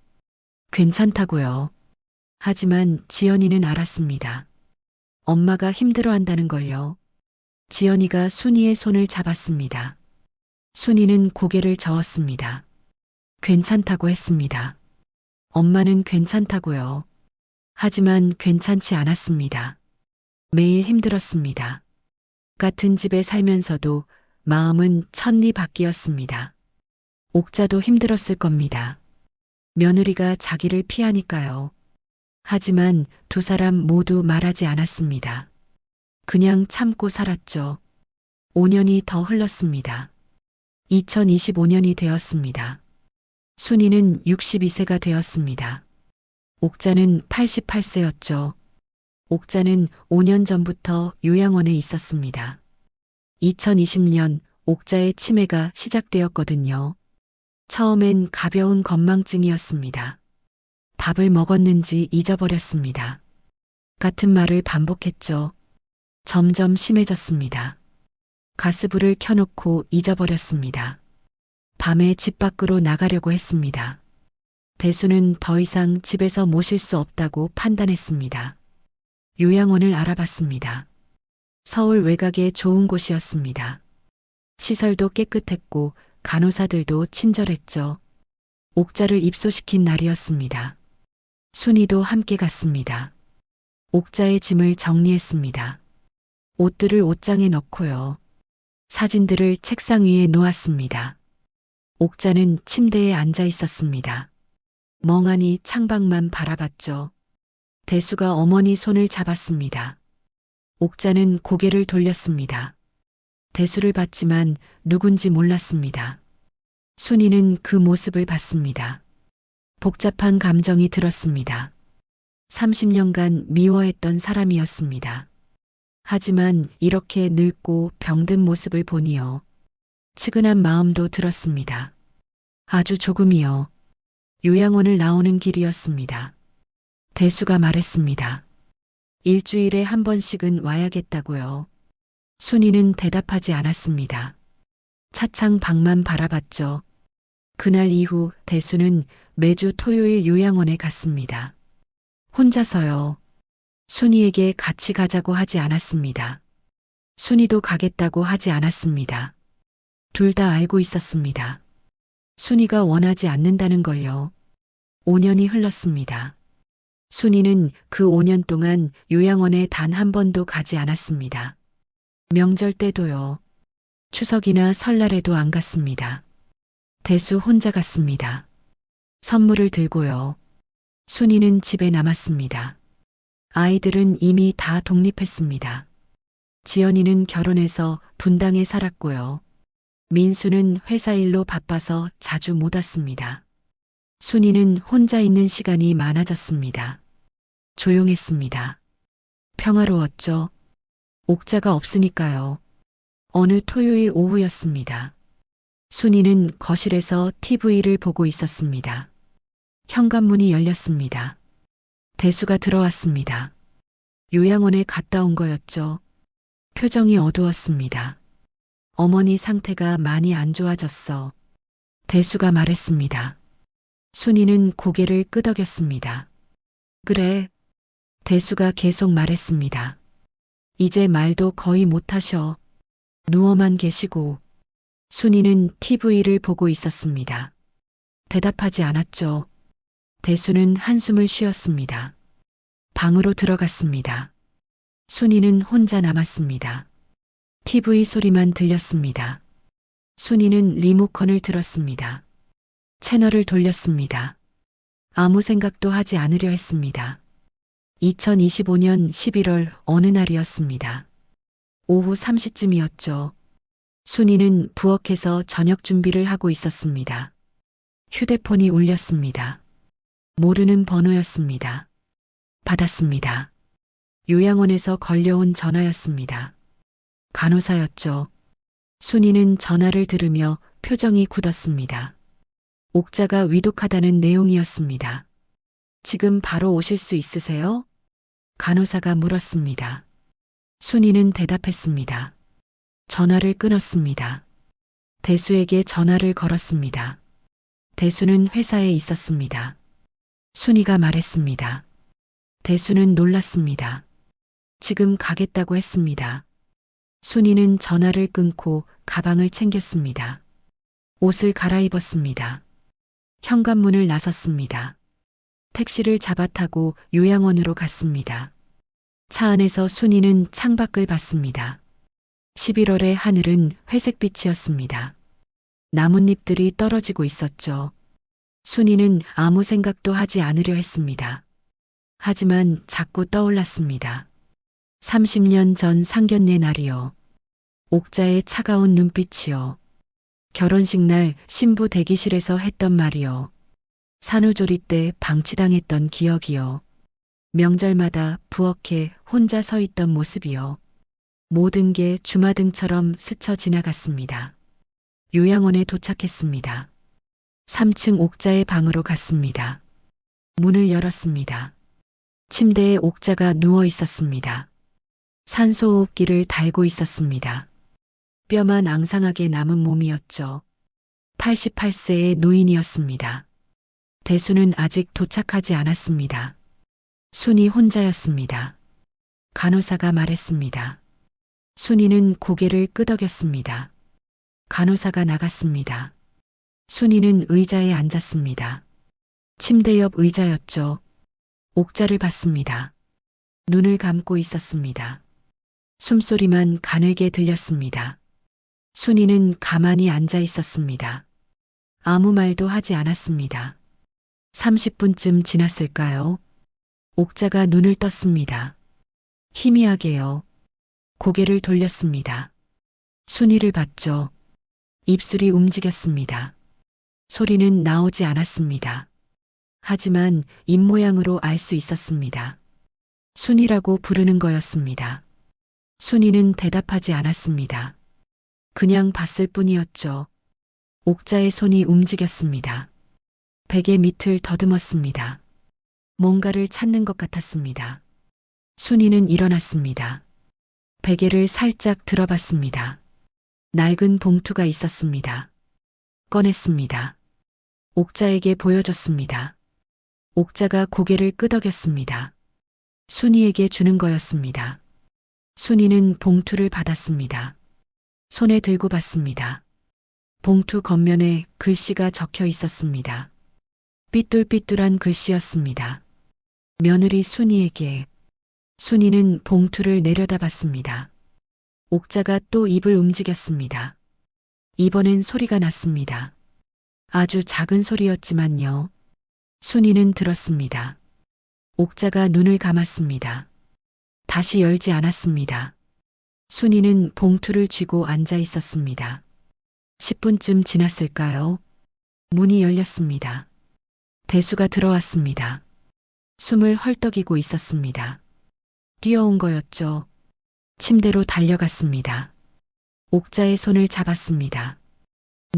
괜찮다고요. 하지만 지연이는 알았습니다. 엄마가 힘들어한다는 걸요. 지연이가 순이의 손을 잡았습니다. 순이는 고개를 저었습니다. 괜찮다고 했습니다. 엄마는 괜찮다고요. 하지만 괜찮지 않았습니다. 매일 힘들었습니다. 같은 집에 살면서도 마음은 천리 바뀌었습니다. 옥자도 힘들었을 겁니다. 며느리가 자기를 피하니까요. 하지만 두 사람 모두 말하지 않았습니다. 그냥 참고 살았죠. 5년이 더 흘렀습니다. 2025년이 되었습니다. 순이는 62세가 되었습니다. 옥자는 88세였죠. 옥자는 5년 전부터 요양원에 있었습니다. 2020년 옥자의 치매가 시작되었거든요. 처음엔 가벼운 건망증이었습니다. 밥을 먹었는지 잊어버렸습니다. 같은 말을 반복했죠. 점점 심해졌습니다. 가스불을 켜놓고 잊어버렸습니다. 밤에 집 밖으로 나가려고 했습니다. 대수는 더 이상 집에서 모실 수 없다고 판단했습니다. 요양원을 알아봤습니다. 서울 외곽의 좋은 곳이었습니다. 시설도 깨끗했고 간호사들도 친절했죠. 옥자를 입소시킨 날이었습니다. 순이도 함께 갔습니다. 옥자의 짐을 정리했습니다. 옷들을 옷장에 넣고요. 사진들을 책상 위에 놓았습니다. 옥자는 침대에 앉아 있었습니다. 멍하니 창밖만 바라봤죠. 대수가 어머니 손을 잡았습니다. 옥자는 고개를 돌렸습니다. 대수를 봤지만 누군지 몰랐습니다. 순이는 그 모습을 봤습니다. 복잡한 감정이 들었습니다. 30년간 미워했던 사람이었습니다. 하지만 이렇게 늙고 병든 모습을 보니요. 측은한 마음도 들었습니다. 아주 조금이요. 요양원을 나오는 길이었습니다. 대수가 말했습니다. 일주일에 한 번씩은 와야겠다고요. 순이는 대답하지 않았습니다. 차창 밖만 바라봤죠. 그날 이후 대수는 매주 토요일 요양원에 갔습니다. 혼자서요. 순이에게 같이 가자고 하지 않았습니다. 순이도 가겠다고 하지 않았습니다. 둘 다 알고 있었습니다. 순이가 원하지 않는다는 걸요. 5년이 흘렀습니다. 순이는 그 5년 동안 요양원에 단 한 번도 가지 않았습니다. 명절 때도요. 추석이나 설날에도 안 갔습니다. 대수 혼자 갔습니다. 선물을 들고요. 순이는 집에 남았습니다. 아이들은 이미 다 독립했습니다. 지연이는 결혼해서 분당에 살았고요. 민수는 회사 일로 바빠서 자주 못 왔습니다. 순이는 혼자 있는 시간이 많아졌습니다. 조용했습니다. 평화로웠죠. 옥자가 없으니까요. 어느 토요일 오후였습니다. 순이는 거실에서 TV를 보고 있었습니다. 현관문이 열렸습니다. 대수가 들어왔습니다. 요양원에 갔다 온 거였죠. 표정이 어두웠습니다. 어머니 상태가 많이 안 좋아졌어. 대수가 말했습니다. 순이는 고개를 끄덕였습니다. 그래. 대수가 계속 말했습니다. 이제 말도 거의 못하셔. 누워만 계시고. 순이는 TV를 보고 있었습니다. 대답하지 않았죠. 대수는 한숨을 쉬었습니다. 방으로 들어갔습니다. 순이는 혼자 남았습니다. TV 소리만 들렸습니다. 순이는 리모컨을 들었습니다. 채널을 돌렸습니다. 아무 생각도 하지 않으려 했습니다. 2025년 11월 어느 날이었습니다. 오후 3시쯤이었죠. 순이는 부엌에서 저녁 준비를 하고 있었습니다. 휴대폰이 울렸습니다. 모르는 번호였습니다. 받았습니다. 요양원에서 걸려온 전화였습니다. 간호사였죠. 순이는 전화를 들으며 표정이 굳었습니다. 옥자가 위독하다는 내용이었습니다. 지금 바로 오실 수 있으세요? 간호사가 물었습니다. 순이는 대답했습니다. 전화를 끊었습니다. 대수에게 전화를 걸었습니다. 대수는 회사에 있었습니다. 순이가 말했습니다. 대수는 놀랐습니다. 지금 가겠다고 했습니다. 순이는 전화를 끊고 가방을 챙겼습니다. 옷을 갈아입었습니다. 현관문을 나섰습니다. 택시를 잡아 타고 요양원으로 갔습니다. 차 안에서 순이는 창밖을 봤습니다. 11월의 하늘은 회색빛이었습니다. 나뭇잎들이 떨어지고 있었죠. 순이는 아무 생각도 하지 않으려 했습니다. 하지만 자꾸 떠올랐습니다. 30년 전 상견례 날이요. 옥자의 차가운 눈빛이요. 결혼식 날 신부 대기실에서 했던 말이요. 산후조리 때 방치당했던 기억이요. 명절마다 부엌에 혼자 서 있던 모습이요. 모든 게 주마등처럼 스쳐 지나갔습니다. 요양원에 도착했습니다. 3층 옥자의 방으로 갔습니다. 문을 열었습니다. 침대에 옥자가 누워 있었습니다. 산소호흡기를 달고 있었습니다. 뼈만 앙상하게 남은 몸이었죠. 88세의 노인이었습니다. 대수는 아직 도착하지 않았습니다. 순이 혼자였습니다. 간호사가 말했습니다. 순이는 고개를 끄덕였습니다. 간호사가 나갔습니다. 순이는 의자에 앉았습니다. 침대 옆 의자였죠. 옥자를 봤습니다. 눈을 감고 있었습니다. 숨소리만 가늘게 들렸습니다. 순이는 가만히 앉아 있었습니다. 아무 말도 하지 않았습니다. 30분쯤 지났을까요? 옥자가 눈을 떴습니다. 희미하게요. 고개를 돌렸습니다. 순이를 봤죠. 입술이 움직였습니다. 소리는 나오지 않았습니다. 하지만 입모양으로 알 수 있었습니다. 순이라고 부르는 거였습니다. 순이는 대답하지 않았습니다. 그냥 봤을 뿐이었죠. 옥자의 손이 움직였습니다. 베개 밑을 더듬었습니다. 뭔가를 찾는 것 같았습니다. 순이는 일어났습니다. 베개를 살짝 들어봤습니다. 낡은 봉투가 있었습니다. 꺼냈습니다. 옥자에게 보여줬습니다. 옥자가 고개를 끄덕였습니다. 순이에게 주는 거였습니다. 순이는 봉투를 받았습니다. 손에 들고 봤습니다. 봉투 겉면에 글씨가 적혀 있었습니다. 삐뚤삐뚤한 글씨였습니다. 며느리 순이에게. 순이는 봉투를 내려다봤습니다. 옥자가 또 입을 움직였습니다. 이번엔 소리가 났습니다. 아주 작은 소리였지만요. 순이는 들었습니다. 옥자가 눈을 감았습니다. 다시 열지 않았습니다. 순이는 봉투를 쥐고 앉아 있었습니다. 10분쯤 지났을까요? 문이 열렸습니다. 대수가 들어왔습니다. 숨을 헐떡이고 있었습니다. 뛰어온 거였죠. 침대로 달려갔습니다. 옥자의 손을 잡았습니다.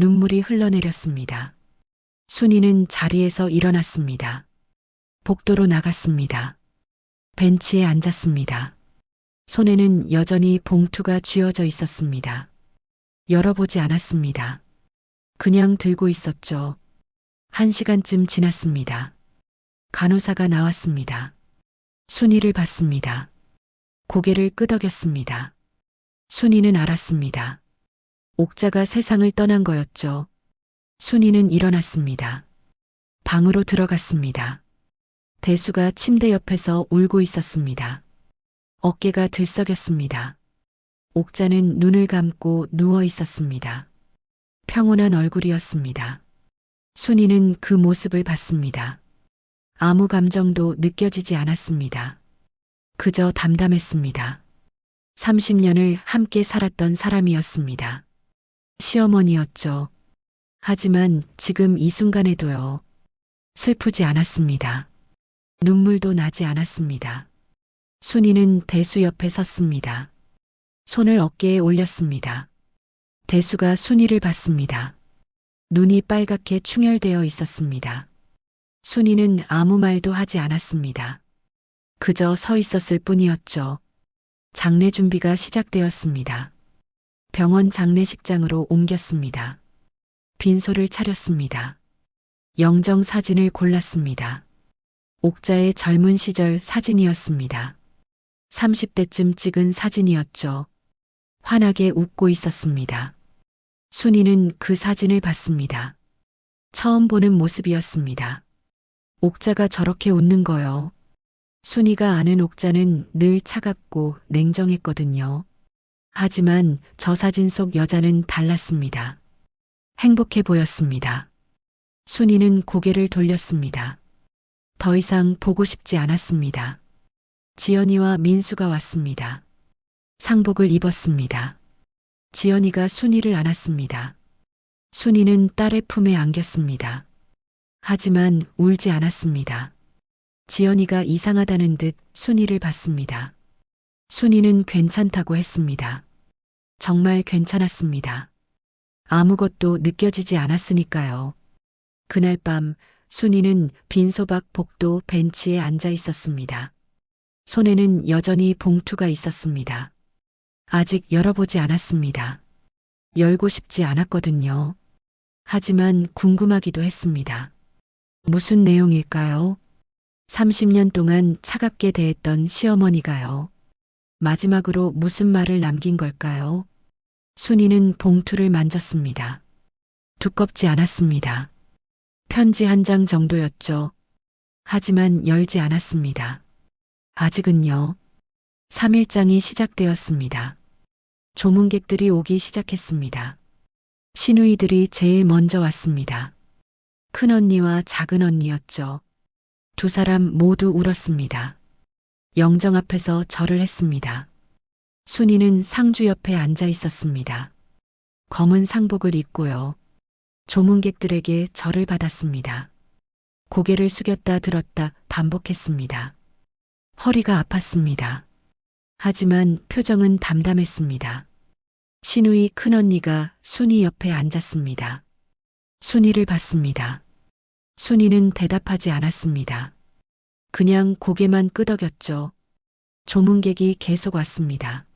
눈물이 흘러내렸습니다. 순이는 자리에서 일어났습니다. 복도로 나갔습니다. 벤치에 앉았습니다. 손에는 여전히 봉투가 쥐어져 있었습니다. 열어보지 않았습니다. 그냥 들고 있었죠. 1시간쯤 지났습니다. 간호사가 나왔습니다. 순이를 봤습니다. 고개를 끄덕였습니다. 순이는 알았습니다. 옥자가 세상을 떠난 거였죠. 순이는 일어났습니다. 방으로 들어갔습니다. 대수가 침대 옆에서 울고 있었습니다. 어깨가 들썩였습니다. 옥자는 눈을 감고 누워 있었습니다. 평온한 얼굴이었습니다. 순이는 그 모습을 봤습니다. 아무 감정도 느껴지지 않았습니다. 그저 담담했습니다. 30년을 함께 살았던 사람이었습니다. 시어머니였죠. 하지만 지금 이 순간에도요. 슬프지 않았습니다. 눈물도 나지 않았습니다. 순이는 대수 옆에 섰습니다. 손을 어깨에 올렸습니다. 대수가 순이를 봤습니다. 눈이 빨갛게 충혈되어 있었습니다. 순이는 아무 말도 하지 않았습니다. 그저 서 있었을 뿐이었죠. 장례 준비가 시작되었습니다. 병원 장례식장으로 옮겼습니다. 빈소를 차렸습니다. 영정 사진을 골랐습니다. 옥자의 젊은 시절 사진이었습니다. 30대쯤 찍은 사진이었죠. 환하게 웃고 있었습니다. 순이는 그 사진을 봤습니다. 처음 보는 모습이었습니다. 옥자가 저렇게 웃는 거요. 순이가 아는 옥자는 늘 차갑고 냉정했거든요. 하지만 저 사진 속 여자는 달랐습니다. 행복해 보였습니다. 순이는 고개를 돌렸습니다. 더 이상 보고 싶지 않았습니다. 지연이와 민수가 왔습니다. 상복을 입었습니다. 지연이가 순이를 안았습니다. 순이는 딸의 품에 안겼습니다. 하지만 울지 않았습니다. 지연이가 이상하다는 듯 순이를 봤습니다. 순이는 괜찮다고 했습니다. 정말 괜찮았습니다. 아무것도 느껴지지 않았으니까요. 그날 밤 순이는 빈소박 복도 벤치에 앉아 있었습니다. 손에는 여전히 봉투가 있었습니다. 아직 열어보지 않았습니다. 열고 싶지 않았거든요. 하지만 궁금하기도 했습니다. 무슨 내용일까요? 30년 동안 차갑게 대했던 시어머니가요. 마지막으로 무슨 말을 남긴 걸까요? 순이는 봉투를 만졌습니다. 두껍지 않았습니다. 편지 한 장 정도였죠. 하지만 열지 않았습니다. 아직은요. 3일장이 시작되었습니다. 조문객들이 오기 시작했습니다. 시누이들이 제일 먼저 왔습니다. 큰언니와 작은언니였죠. 두 사람 모두 울었습니다. 영정 앞에서 절을 했습니다. 순이는 상주 옆에 앉아 있었습니다. 검은 상복을 입고요. 조문객들에게 절을 받았습니다. 고개를 숙였다 들었다 반복했습니다. 허리가 아팠습니다. 하지만 표정은 담담했습니다. 시누이 큰언니가 순이 옆에 앉았습니다. 순이를 봤습니다. 순이는 대답하지 않았습니다. 그냥 고개만 끄덕였죠. 조문객이 계속 왔습니다.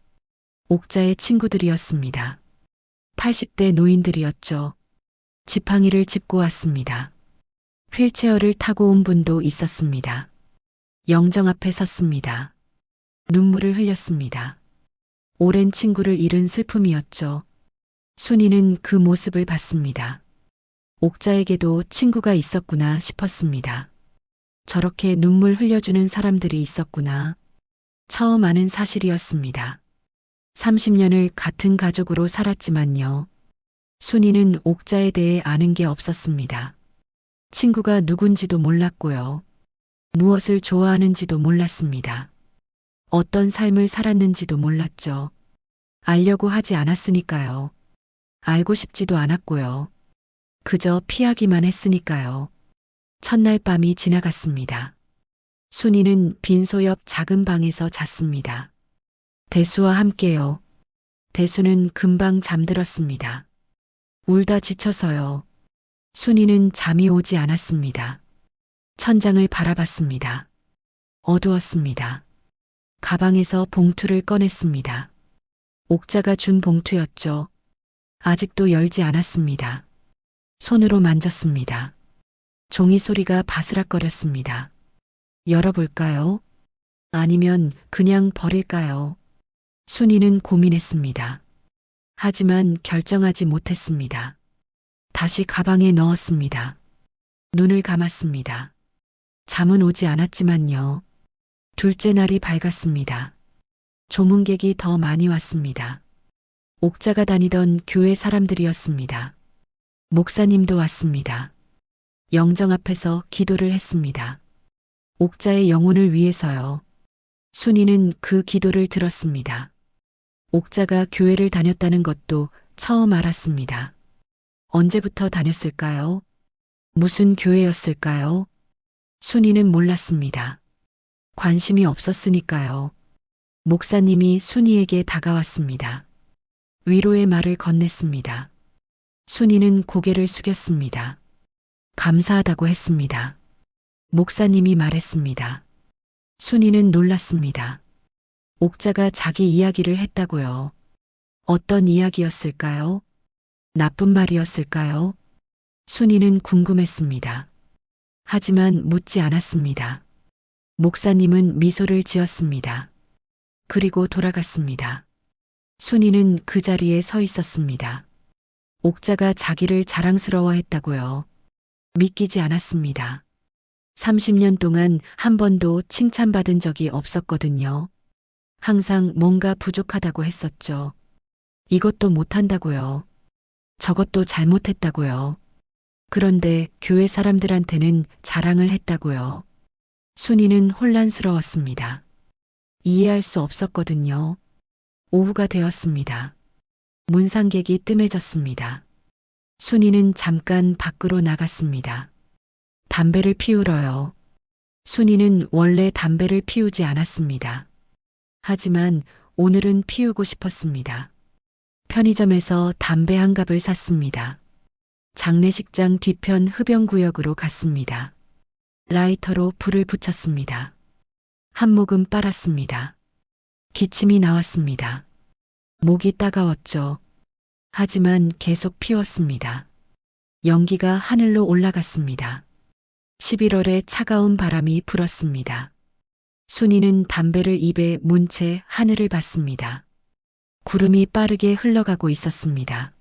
옥자의 친구들이었습니다. 80대 노인들이었죠. 지팡이를 짚고 왔습니다. 휠체어를 타고 온 분도 있었습니다. 영정 앞에 섰습니다. 눈물을 흘렸습니다. 오랜 친구를 잃은 슬픔이었죠. 순이는 그 모습을 봤습니다. 옥자에게도 친구가 있었구나 싶었습니다. 저렇게 눈물 흘려주는 사람들이 있었구나. 처음 아는 사실이었습니다. 30년을 같은 가족으로 살았지만요. 순이는 옥자에 대해 아는 게 없었습니다. 친구가 누군지도 몰랐고요. 무엇을 좋아하는지도 몰랐습니다. 어떤 삶을 살았는지도 몰랐죠. 알려고 하지 않았으니까요. 알고 싶지도 않았고요. 그저 피하기만 했으니까요. 첫날 밤이 지나갔습니다. 순이는 빈소 옆 작은 방에서 잤습니다. 대수와 함께요. 대수는 금방 잠들었습니다. 울다 지쳐서요. 순이는 잠이 오지 않았습니다. 천장을 바라봤습니다. 어두웠습니다. 가방에서 봉투를 꺼냈습니다. 옥자가 준 봉투였죠. 아직도 열지 않았습니다. 손으로 만졌습니다. 종이 소리가 바스락거렸습니다. 열어볼까요? 아니면 그냥 버릴까요? 순이는 고민했습니다. 하지만 결정하지 못했습니다. 다시 가방에 넣었습니다. 눈을 감았습니다. 잠은 오지 않았지만요. 둘째 날이 밝았습니다. 조문객이 더 많이 왔습니다. 옥자가 다니던 교회 사람들이었습니다. 목사님도 왔습니다. 영정 앞에서 기도를 했습니다. 옥자의 영혼을 위해서요. 순이는 그 기도를 들었습니다. 옥자가 교회를 다녔다는 것도 처음 알았습니다. 언제부터 다녔을까요? 무슨 교회였을까요? 순이는 몰랐습니다. 관심이 없었으니까요. 목사님이 순이에게 다가왔습니다. 위로의 말을 건넸습니다. 순이는 고개를 숙였습니다. 감사하다고 했습니다. 목사님이 말했습니다. 순이는 놀랐습니다. 옥자가 자기 이야기를 했다고요. 어떤 이야기였을까요? 나쁜 말이었을까요? 순이는 궁금했습니다. 하지만 묻지 않았습니다. 목사님은 미소를 지었습니다. 그리고 돌아갔습니다. 순이는 그 자리에 서 있었습니다. 옥자가 자기를 자랑스러워했다고요. 믿기지 않았습니다. 30년 동안 한 번도 칭찬받은 적이 없었거든요. 항상 뭔가 부족하다고 했었죠. 이것도 못한다고요. 저것도 잘못했다고요. 그런데 교회 사람들한테는 자랑을 했다고요. 순이는 혼란스러웠습니다. 이해할 수 없었거든요. 오후가 되었습니다. 문상객이 뜸해졌습니다. 순이는 잠깐 밖으로 나갔습니다. 담배를 피우러요. 순이는 원래 담배를 피우지 않았습니다. 하지만 오늘은 피우고 싶었습니다. 편의점에서 담배 한 갑을 샀습니다. 장례식장 뒤편 흡연구역으로 갔습니다. 라이터로 불을 붙였습니다. 한 모금 빨았습니다. 기침이 나왔습니다. 목이 따가웠죠. 하지만 계속 피웠습니다. 연기가 하늘로 올라갔습니다. 11월의 차가운 바람이 불었습니다. 순이는 담배를 입에 문 채 하늘을 봤습니다. 구름이 빠르게 흘러가고 있었습니다.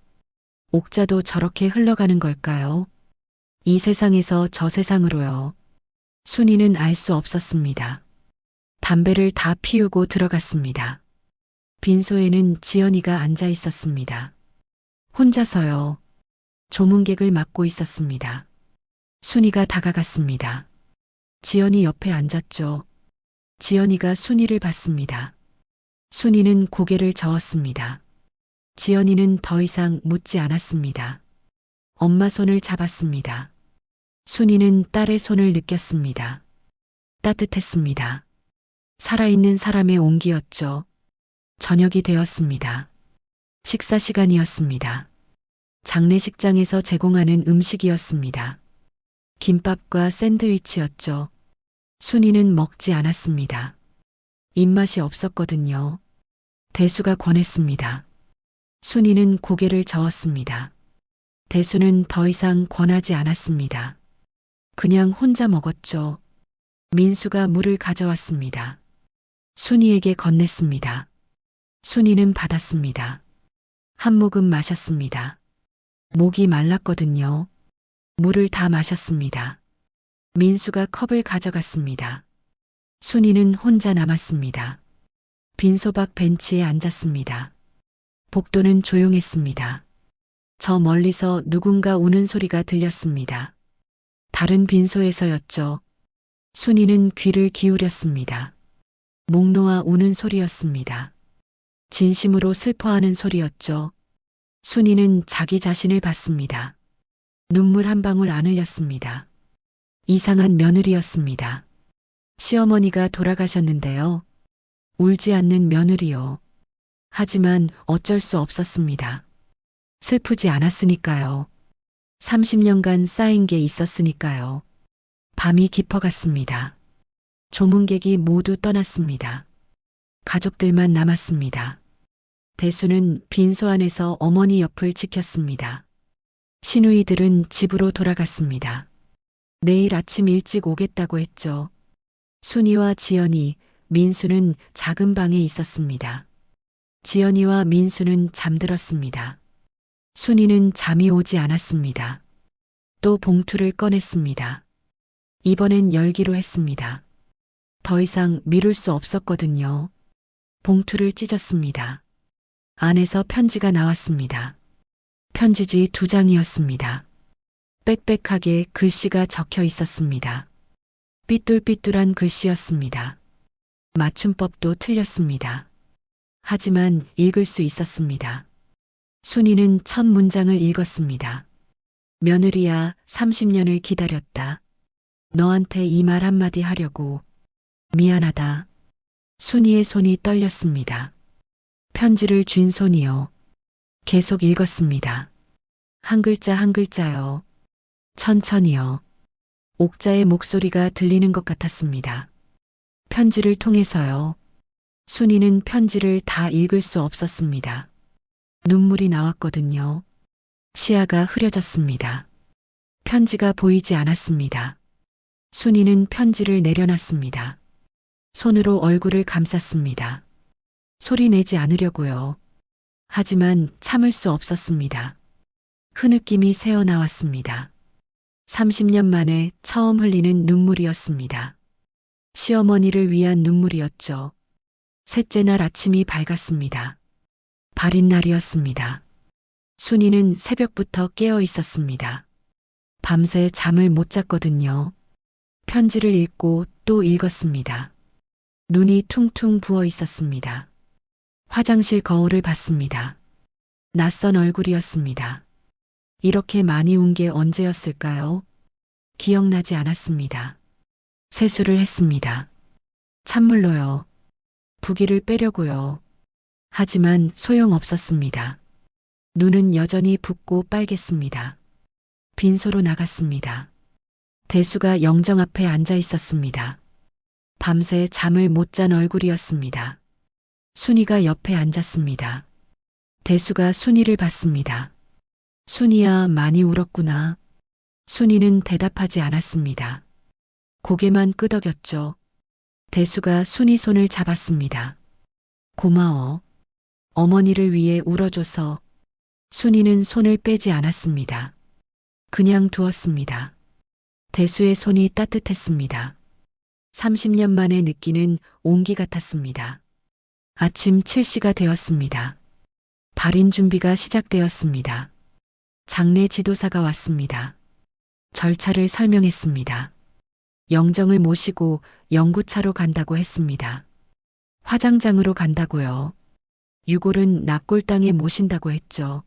옥자도 저렇게 흘러가는 걸까요? 이 세상에서 저 세상으로요. 순이는 알 수 없었습니다. 담배를 다 피우고 들어갔습니다. 빈소에는 지연이가 앉아 있었습니다. 혼자서요. 조문객을 맡고 있었습니다. 순이가 다가갔습니다. 지연이 옆에 앉았죠. 지연이가 순이를 봤습니다. 순이는 고개를 저었습니다. 지연이는 더 이상 묻지 않았습니다. 엄마 손을 잡았습니다. 순이는 딸의 손을 느꼈습니다. 따뜻했습니다. 살아있는 사람의 온기였죠. 저녁이 되었습니다. 식사 시간이었습니다. 장례식장에서 제공하는 음식이었습니다. 김밥과 샌드위치였죠. 순이는 먹지 않았습니다. 입맛이 없었거든요. 대수가 권했습니다. 순이는 고개를 저었습니다. 대수는 더 이상 권하지 않았습니다. 그냥 혼자 먹었죠. 민수가 물을 가져왔습니다. 순이에게 건넸습니다. 순이는 받았습니다. 한 모금 마셨습니다. 목이 말랐거든요. 물을 다 마셨습니다. 민수가 컵을 가져갔습니다. 순이는 혼자 남았습니다. 빈소박 벤치에 앉았습니다. 복도는 조용했습니다. 저 멀리서 누군가 우는 소리가 들렸습니다. 다른 빈소에서였죠. 순이는 귀를 기울였습니다. 목 놓아 우는 소리였습니다. 진심으로 슬퍼하는 소리였죠. 순이는 자기 자신을 봤습니다. 눈물 한 방울 안 흘렸습니다. 이상한 며느리였습니다. 시어머니가 돌아가셨는데요. 울지 않는 며느리요. 하지만 어쩔 수 없었습니다. 슬프지 않았으니까요. 30년간 쌓인 게 있었으니까요. 밤이 깊어갔습니다. 조문객이 모두 떠났습니다. 가족들만 남았습니다. 대수는 빈소 안에서 어머니 옆을 지켰습니다. 시누이들은 집으로 돌아갔습니다. 내일 아침 일찍 오겠다고 했죠. 순이와 지연이, 민수는 작은 방에 있었습니다. 지연이와 민수는 잠들었습니다. 순이는 잠이 오지 않았습니다. 또 봉투를 꺼냈습니다. 이번엔 열기로 했습니다. 더 이상 미룰 수 없었거든요. 봉투를 찢었습니다. 안에서 편지가 나왔습니다. 편지지 2장이었습니다. 빽빽하게 글씨가 적혀 있었습니다. 삐뚤삐뚤한 글씨였습니다. 맞춤법도 틀렸습니다. 하지만 읽을 수 있었습니다. 순이는 첫 문장을 읽었습니다. 며느리야, 30년을 기다렸다. 너한테 이 말 한마디 하려고. 미안하다. 순이의 손이 떨렸습니다. 편지를 쥔 손이요. 계속 읽었습니다. 한 글자 한 글자요. 천천히요. 옥자의 목소리가 들리는 것 같았습니다. 편지를 통해서요. 순이는 편지를 다 읽을 수 없었습니다. 눈물이 나왔거든요. 시야가 흐려졌습니다. 편지가 보이지 않았습니다. 순이는 편지를 내려놨습니다. 손으로 얼굴을 감쌌습니다. 소리 내지 않으려고요. 하지만 참을 수 없었습니다. 흐느낌이 새어나왔습니다. 30년 만에 처음 흘리는 눈물이었습니다. 시어머니를 위한 눈물이었죠. 셋째 날 아침이 밝았습니다. 발인 날이었습니다. 순이는 새벽부터 깨어 있었습니다. 밤새 잠을 못 잤거든요. 편지를 읽고 또 읽었습니다. 눈이 퉁퉁 부어 있었습니다. 화장실 거울을 봤습니다. 낯선 얼굴이었습니다. 이렇게 많이 운 게 언제였을까요? 기억나지 않았습니다. 세수를 했습니다. 찬물로요. 부기를 빼려고요. 하지만 소용없었습니다. 눈은 여전히 붓고 빨갰습니다. 빈소로 나갔습니다. 대수가 영정 앞에 앉아 있었습니다. 밤새 잠을 못 잔 얼굴이었습니다. 순이가 옆에 앉았습니다. 대수가 순이를 봤습니다. 순이야, 많이 울었구나. 순이는 대답하지 않았습니다. 고개만 끄덕였죠. 대수가 순이 손을 잡았습니다. 고마워. 어머니를 위해 울어줘서. 순이는 손을 빼지 않았습니다. 그냥 두었습니다. 대수의 손이 따뜻했습니다. 30년 만에 느끼는 온기 같았습니다. 아침 7시가 되었습니다. 발인 준비가 시작되었습니다. 장례 지도사가 왔습니다. 절차를 설명했습니다. 영정을 모시고 영구차로 간다고 했습니다. 화장장으로 간다고요. 유골은 납골당에 모신다고 했죠.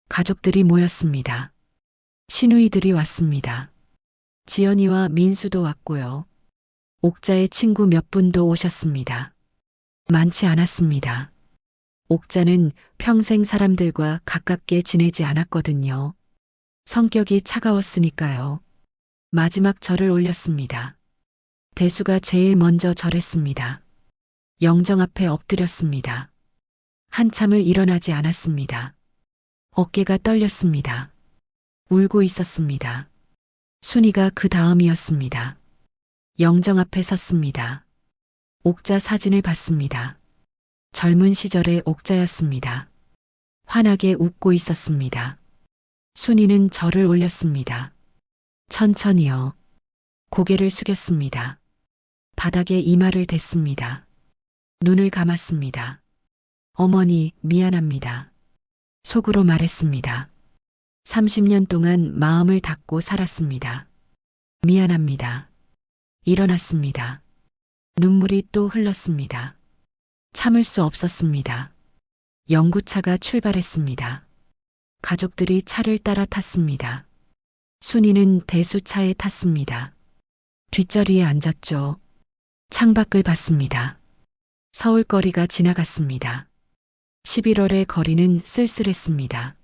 가족들이 모였습니다. 시누이들이 왔습니다. 지연이와 민수도 왔고요. 옥자의 친구 몇 분도 오셨습니다. 많지 않았습니다. 옥자는 평생 사람들과 가깝게 지내지 않았거든요. 성격이 차가웠으니까요. 마지막 절을 올렸습니다. 대수가 제일 먼저 절했습니다. 영정 앞에 엎드렸습니다. 한참을 일어나지 않았습니다. 어깨가 떨렸습니다. 울고 있었습니다. 순이가 그 다음이었습니다. 영정 앞에 섰습니다. 옥자 사진을 봤습니다. 젊은 시절의 옥자였습니다. 환하게 웃고 있었습니다. 순이는 절을 올렸습니다. 천천히요. 고개를 숙였습니다. 바닥에 이마를 댔습니다. 눈을 감았습니다. 어머니, 미안합니다. 속으로 말했습니다. 30년 동안 마음을 닫고 살았습니다. 미안합니다. 일어났습니다. 눈물이 또 흘렀습니다. 참을 수 없었습니다. 영구차가 출발했습니다. 가족들이 차를 따라 탔습니다. 순이는 대수차에 탔습니다. 뒷자리에 앉았죠. 창밖을 봤습니다. 서울거리가 지나갔습니다. 11월의 거리는 쓸쓸했습니다.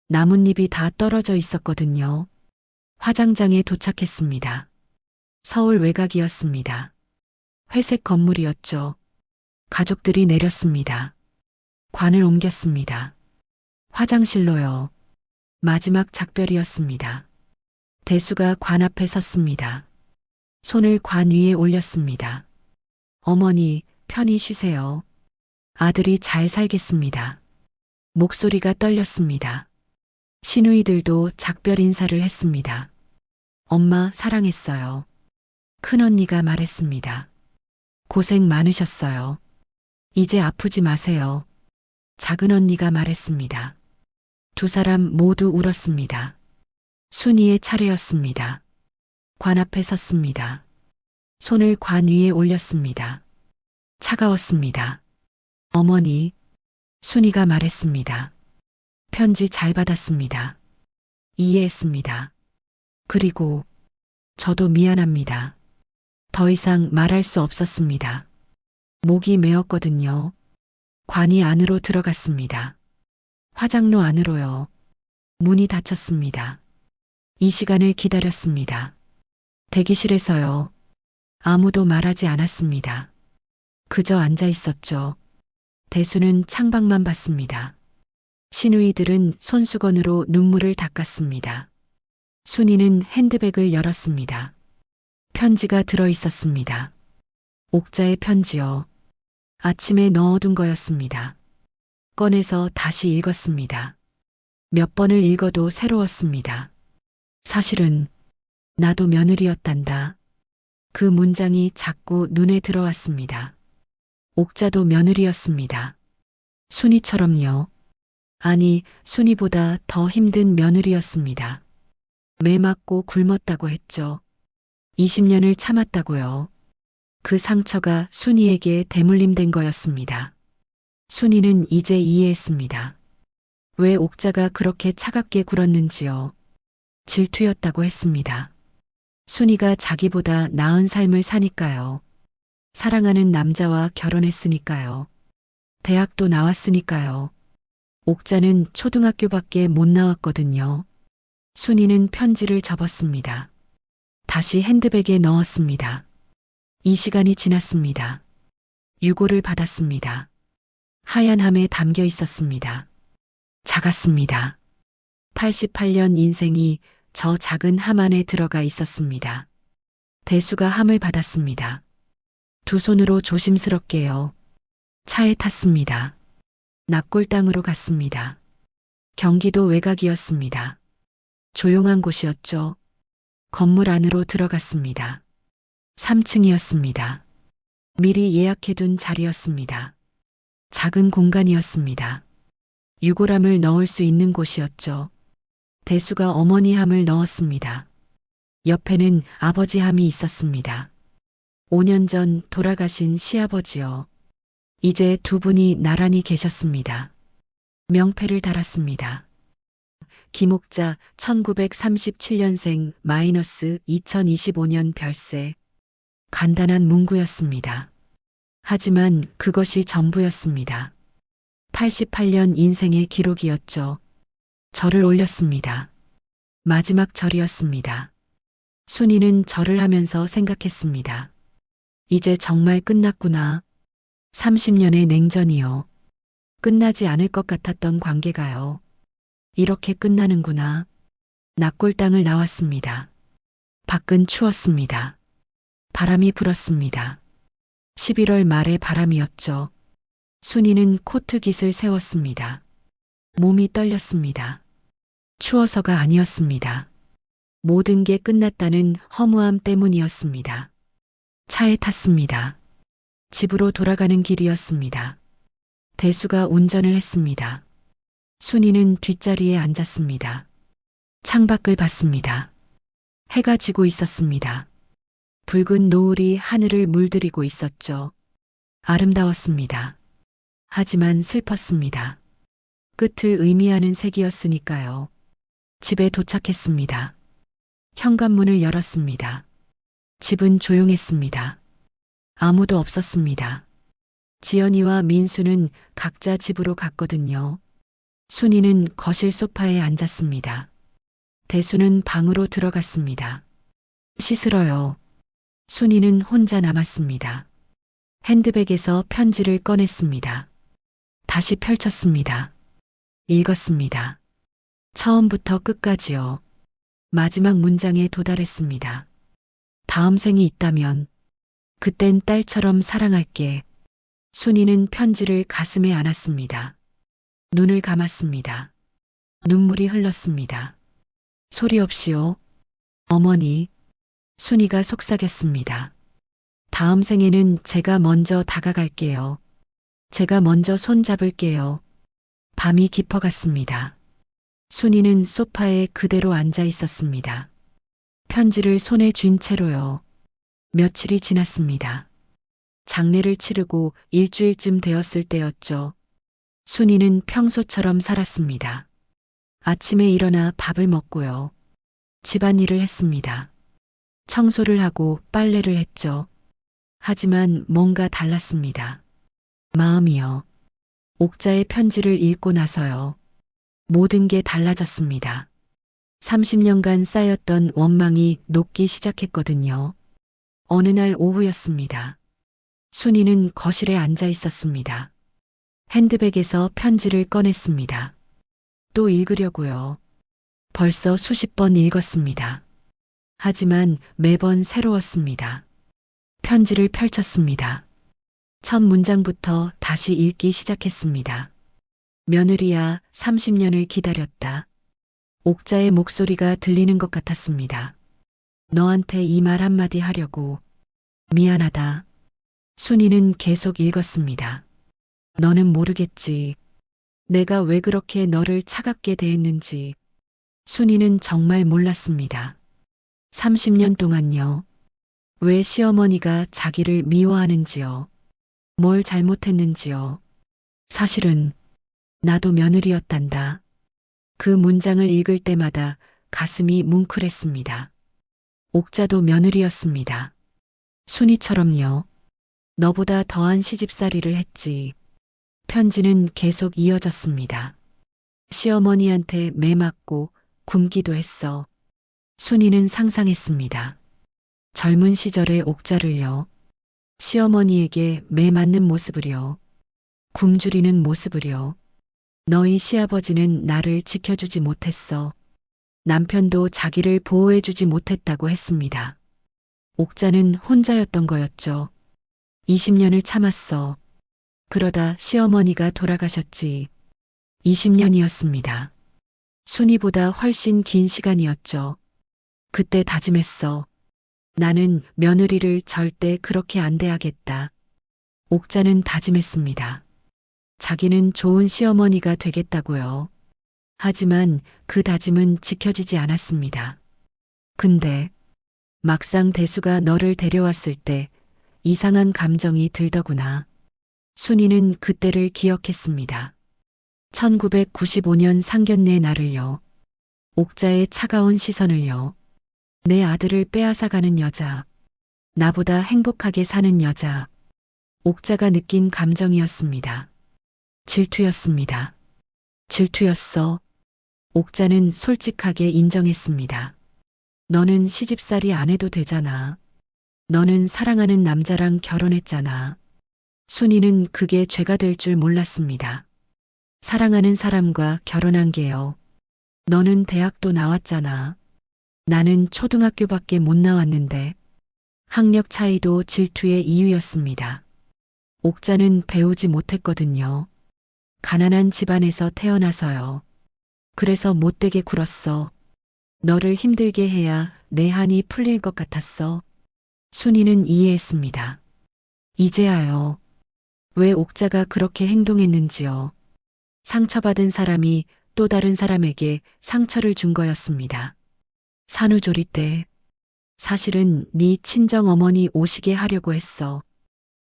나뭇잎이 다 떨어져 있었거든요. 화장장에 도착했습니다. 서울 외곽이었습니다. 회색 건물이었죠. 가족들이 내렸습니다. 관을 옮겼습니다. 화장실로요. 마지막 작별이었습니다. 대수가 관 앞에 섰습니다. 손을 관 위에 올렸습니다. 어머니, 편히 쉬세요. 아들이 잘 살겠습니다. 목소리가 떨렸습니다. 시누이들도 작별 인사를 했습니다. 엄마 사랑했어요. 큰언니가 말했습니다. 고생 많으셨어요. 이제 아프지 마세요. 작은 언니가 말했습니다. 두 사람 모두 울었습니다. 순이의 차례였습니다. 관 앞에 섰습니다. 손을 관 위에 올렸습니다. 차가웠습니다. 어머니, 순이가 말했습니다. 편지 잘 받았습니다. 이해했습니다. 그리고 저도 미안합니다. 더 이상 말할 수 없었습니다. 목이 메었거든요. 관이 안으로 들어갔습니다. 화장로 안으로요. 문이 닫혔습니다. 이 시간을 기다렸습니다. 대기실에서요. 아무도 말하지 않았습니다. 그저 앉아 있었죠. 대수는 창밖만 봤습니다. 시누이들은 손수건으로 눈물을 닦았습니다. 순이는 핸드백을 열었습니다. 편지가 들어 있었습니다. 옥자의 편지요. 아침에 넣어둔 거였습니다. 꺼내서 다시 읽었습니다. 몇 번을 읽어도 새로웠습니다. 사실은 나도 며느리였단다. 그 문장이 자꾸 눈에 들어왔습니다. 옥자도 며느리였습니다. 순이처럼요. 아니, 순이보다 더 힘든 며느리였습니다. 매 맞고 굶었다고 했죠. 20년을 참았다고요. 그 상처가 순이에게 대물림된 거였습니다. 순이는 이제 이해했습니다. 왜 옥자가 그렇게 차갑게 굴었는지요. 질투였다고 했습니다. 순이가 자기보다 나은 삶을 사니까요. 사랑하는 남자와 결혼했으니까요. 대학도 나왔으니까요. 옥자는 초등학교밖에 못 나왔거든요. 순이는 편지를 접었습니다. 다시 핸드백에 넣었습니다. 이 시간이 지났습니다. 유고를 받았습니다. 하얀 함에 담겨 있었습니다. 작았습니다. 88년 인생이 저 작은 함 안에 들어가 있었습니다. 대수가 함을 받았습니다. 두 손으로 조심스럽게요. 차에 탔습니다. 납골당으로 갔습니다. 경기도 외곽이었습니다. 조용한 곳이었죠. 건물 안으로 들어갔습니다. 3층이었습니다. 미리 예약해둔 자리였습니다. 작은 공간이었습니다. 유골함을 넣을 수 있는 곳이었죠. 대수가 어머니 함을 넣었습니다. 옆에는 아버지 함이 있었습니다. 5년 전 돌아가신 시아버지요. 이제 두 분이 나란히 계셨습니다. 명패를 달았습니다. 김옥자 1937년생 마이너스 2025년 별세. 간단한 문구였습니다. 하지만 그것이 전부였습니다. 88년 인생의 기록이었죠. 절을 올렸습니다. 마지막 절이었습니다. 순이는 절을 하면서 생각했습니다. 이제 정말 끝났구나. 30년의 냉전이요. 끝나지 않을 것 같았던 관계가요. 이렇게 끝나는구나. 납골당을 나왔습니다. 밖은 추웠습니다. 바람이 불었습니다. 11월 말의 바람이었죠. 순이는 코트깃을 세웠습니다. 몸이 떨렸습니다. 추워서가 아니었습니다. 모든 게 끝났다는 허무함 때문이었습니다. 차에 탔습니다. 집으로 돌아가는 길이었습니다. 대수가 운전을 했습니다. 순이는 뒷자리에 앉았습니다. 창밖을 봤습니다. 해가 지고 있었습니다. 붉은 노을이 하늘을 물들이고 있었죠. 아름다웠습니다. 하지만 슬펐습니다. 끝을 의미하는 색이었으니까요. 집에 도착했습니다. 현관문을 열었습니다. 집은 조용했습니다. 아무도 없었습니다. 지연이와 민수는 각자 집으로 갔거든요. 순이는 거실 소파에 앉았습니다. 대수는 방으로 들어갔습니다. 씻으러요. 순이는 혼자 남았습니다. 핸드백에서 편지를 꺼냈습니다. 다시 펼쳤습니다. 읽었습니다. 처음부터 끝까지요. 마지막 문장에 도달했습니다. 다음 생이 있다면 그땐 딸처럼 사랑할게. 순이는 편지를 가슴에 안았습니다. 눈을 감았습니다. 눈물이 흘렀습니다. 소리 없이요. 어머니. 순이가 속삭였습니다. 다음 생에는 제가 먼저 다가갈게요. 제가 먼저 손 잡을게요. 밤이 깊어갔습니다. 순이는 소파에 그대로 앉아 있었습니다. 편지를 손에 쥔 채로요. 며칠이 지났습니다. 장례를 치르고 일주일쯤 되었을 때였죠. 순이는 평소처럼 살았습니다. 아침에 일어나 밥을 먹고요. 집안일을 했습니다. 청소를 하고 빨래를 했죠. 하지만 뭔가 달랐습니다. 마음이요. 옥자의 편지를 읽고 나서요. 모든 게 달라졌습니다. 30년간 쌓였던 원망이 녹기 시작했거든요. 어느 날 오후였습니다. 순이는 거실에 앉아 있었습니다. 핸드백에서 편지를 꺼냈습니다. 또 읽으려고요. 벌써 수십 번 읽었습니다. 하지만 매번 새로웠습니다. 편지를 펼쳤습니다. 첫 문장부터 다시 읽기 시작했습니다. 며느리야, 30년을 기다렸다. 옥자의 목소리가 들리는 것 같았습니다. 너한테 이 말 한마디 하려고. 미안하다. 순이는 계속 읽었습니다. 너는 모르겠지. 내가 왜 그렇게 너를 차갑게 대했는지. 순이는 정말 몰랐습니다. 30년 동안요. 왜 시어머니가 자기를 미워하는지요. 뭘 잘못했는지요. 사실은 나도 며느리였단다. 그 문장을 읽을 때마다 가슴이 뭉클했습니다. 옥자도 며느리였습니다. 순이처럼요. 너보다 더한 시집살이를 했지. 편지는 계속 이어졌습니다. 시어머니한테 매 맞고 굶기도 했어. 순이는 상상했습니다. 젊은 시절의 옥자를요. 시어머니에게 매 맞는 모습을요. 굶주리는 모습을요. 너희 시아버지는 나를 지켜주지 못했어. 남편도 자기를 보호해주지 못했다고 했습니다. 옥자는 혼자였던 거였죠. 20년을 참았어. 그러다 시어머니가 돌아가셨지. 20년이었습니다. 순이보다 훨씬 긴 시간이었죠. 그때 다짐했어. 나는 며느리를 절대 그렇게 안 대하겠다. 옥자는 다짐했습니다. 자기는 좋은 시어머니가 되겠다고요. 하지만 그 다짐은 지켜지지 않았습니다. 근데 막상 대수가 너를 데려왔을 때 이상한 감정이 들더구나. 순이는 그때를 기억했습니다. 1995년 상견례 날을요. 옥자의 차가운 시선을요. 내 아들을 빼앗아가는 여자. 나보다 행복하게 사는 여자. 옥자가 느낀 감정이었습니다. 질투였습니다. 질투였어. 옥자는 솔직하게 인정했습니다. 너는 시집살이 안 해도 되잖아. 너는 사랑하는 남자랑 결혼했잖아. 순이는 그게 죄가 될 줄 몰랐습니다. 사랑하는 사람과 결혼한 게요. 너는 대학도 나왔잖아. 나는 초등학교밖에 못 나왔는데. 학력 차이도 질투의 이유였습니다. 옥자는 배우지 못했거든요. 가난한 집안에서 태어나서요. 그래서 못되게 굴었어. 너를 힘들게 해야 내 한이 풀릴 것 같았어. 순이는 이해했습니다. 이제야요. 왜 옥자가 그렇게 행동했는지요. 상처받은 사람이 또 다른 사람에게 상처를 준 거였습니다. 산후조리 때 사실은 네 친정 어머니 오시게 하려고 했어.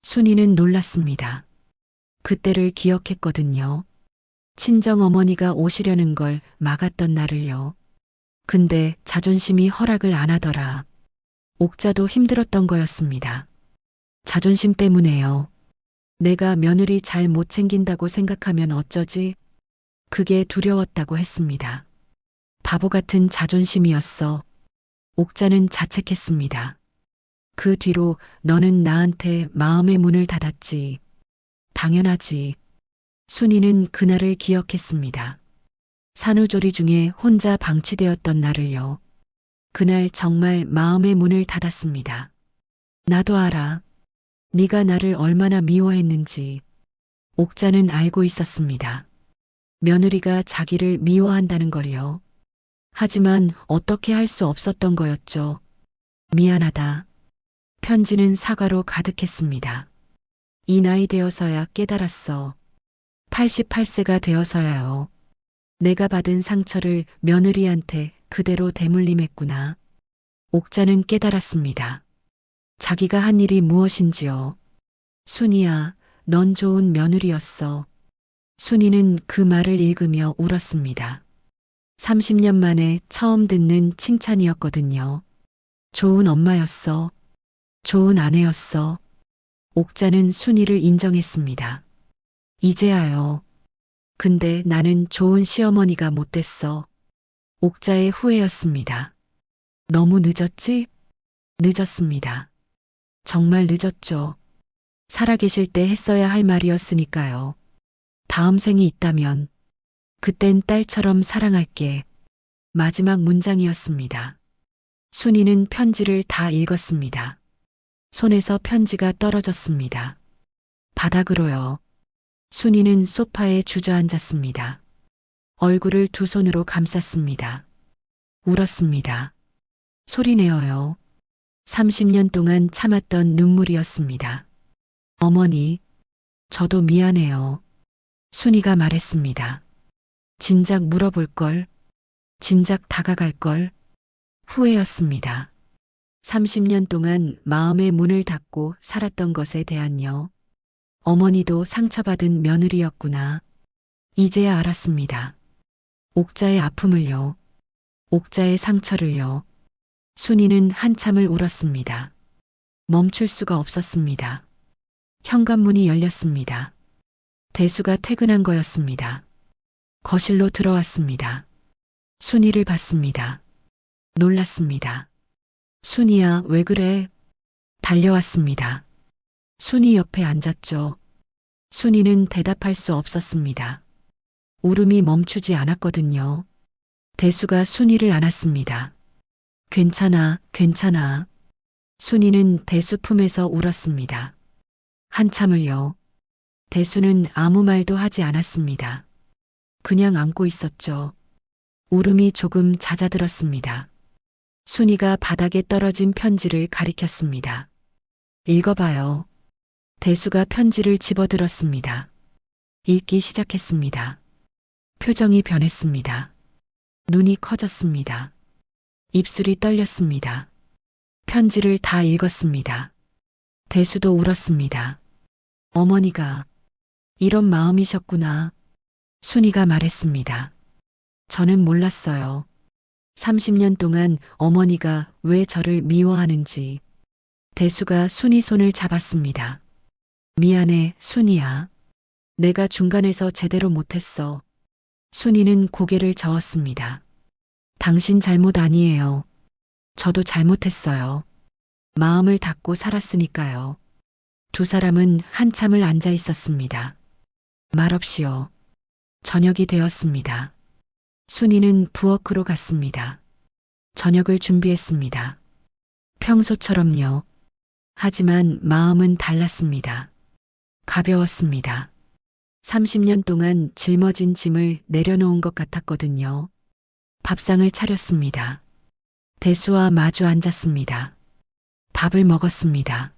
순이는 놀랐습니다. 그때를 기억했거든요. 친정 어머니가 오시려는 걸 막았던 날을요. 근데 자존심이 허락을 안 하더라. 옥자도 힘들었던 거였습니다. 자존심 때문에요. 내가 며느리 잘 못 챙긴다고 생각하면 어쩌지? 그게 두려웠다고 했습니다. 바보 같은 자존심이었어. 옥자는 자책했습니다. 그 뒤로 너는 나한테 마음의 문을 닫았지. 당연하지. 순이는 그날을 기억했습니다. 산후조리 중에 혼자 방치되었던 날을요. 그날 정말 마음의 문을 닫았습니다. 나도 알아. 네가 나를 얼마나 미워했는지. 옥자는 알고 있었습니다. 며느리가 자기를 미워한다는 걸요. 하지만 어떻게 할 수 없었던 거였죠. 미안하다. 편지는 사과로 가득했습니다. 이 나이 되어서야 깨달았어. 88세가 되어서야요. 내가 받은 상처를 며느리한테 그대로 대물림했구나. 옥자는 깨달았습니다. 자기가 한 일이 무엇인지요. 순이야, 넌 좋은 며느리였어. 순이는 그 말을 읽으며 울었습니다. 30년 만에 처음 듣는 칭찬이었거든요. 좋은 엄마였어. 좋은 아내였어. 옥자는 순이를 인정했습니다. 이제야요. 근데 나는 좋은 시어머니가 못 됐어. 옥자의 후회였습니다. 너무 늦었지? 늦었습니다. 정말 늦었죠. 살아계실 때 했어야 할 말이었으니까요. 다음 생이 있다면 그땐 딸처럼 사랑할게. 마지막 문장이었습니다. 순이는 편지를 다 읽었습니다. 손에서 편지가 떨어졌습니다. 바닥으로요. 순이는 소파에 주저앉았습니다. 얼굴을 두 손으로 감쌌습니다. 울었습니다. 소리내어요. 30년 동안 참았던 눈물이었습니다. 어머니, 저도 미안해요. 순이가 말했습니다. 진작 물어볼걸, 진작 다가갈걸, 후회였습니다. 30년 동안 마음의 문을 닫고 살았던 것에 대한요. 어머니도 상처받은 며느리였구나. 이제야 알았습니다. 옥자의 아픔을요. 옥자의 상처를요. 순이는 한참을 울었습니다. 멈출 수가 없었습니다. 현관문이 열렸습니다. 대수가 퇴근한 거였습니다. 거실로 들어왔습니다. 순이를 봤습니다. 놀랐습니다. 순이야, 왜 그래? 달려왔습니다. 순이 옆에 앉았죠. 순이는 대답할 수 없었습니다. 울음이 멈추지 않았거든요. 대수가 순이를 안았습니다. 괜찮아, 괜찮아. 순이는 대수 품에서 울었습니다. 한참을요. 대수는 아무 말도 하지 않았습니다. 그냥 안고 있었죠. 울음이 조금 잦아들었습니다. 순이가 바닥에 떨어진 편지를 가리켰습니다. 읽어봐요. 대수가 편지를 집어들었습니다. 읽기 시작했습니다. 표정이 변했습니다. 눈이 커졌습니다. 입술이 떨렸습니다. 편지를 다 읽었습니다. 대수도 울었습니다. 어머니가 이런 마음이셨구나. 순이가 말했습니다. 저는 몰랐어요. 30년 동안 어머니가 왜 저를 미워하는지. 대수가 순이 손을 잡았습니다. 미안해, 순이야. 내가 중간에서 제대로 못했어. 순이는 고개를 저었습니다. 당신 잘못 아니에요. 저도 잘못했어요. 마음을 닫고 살았으니까요. 두 사람은 한참을 앉아 있었습니다. 말없이요. 저녁이 되었습니다. 순이는 부엌으로 갔습니다. 저녁을 준비했습니다. 평소처럼요. 하지만 마음은 달랐습니다. 가벼웠습니다. 30년 동안 짊어진 짐을 내려놓은 것 같았거든요. 밥상을 차렸습니다. 대수와 마주 앉았습니다. 밥을 먹었습니다.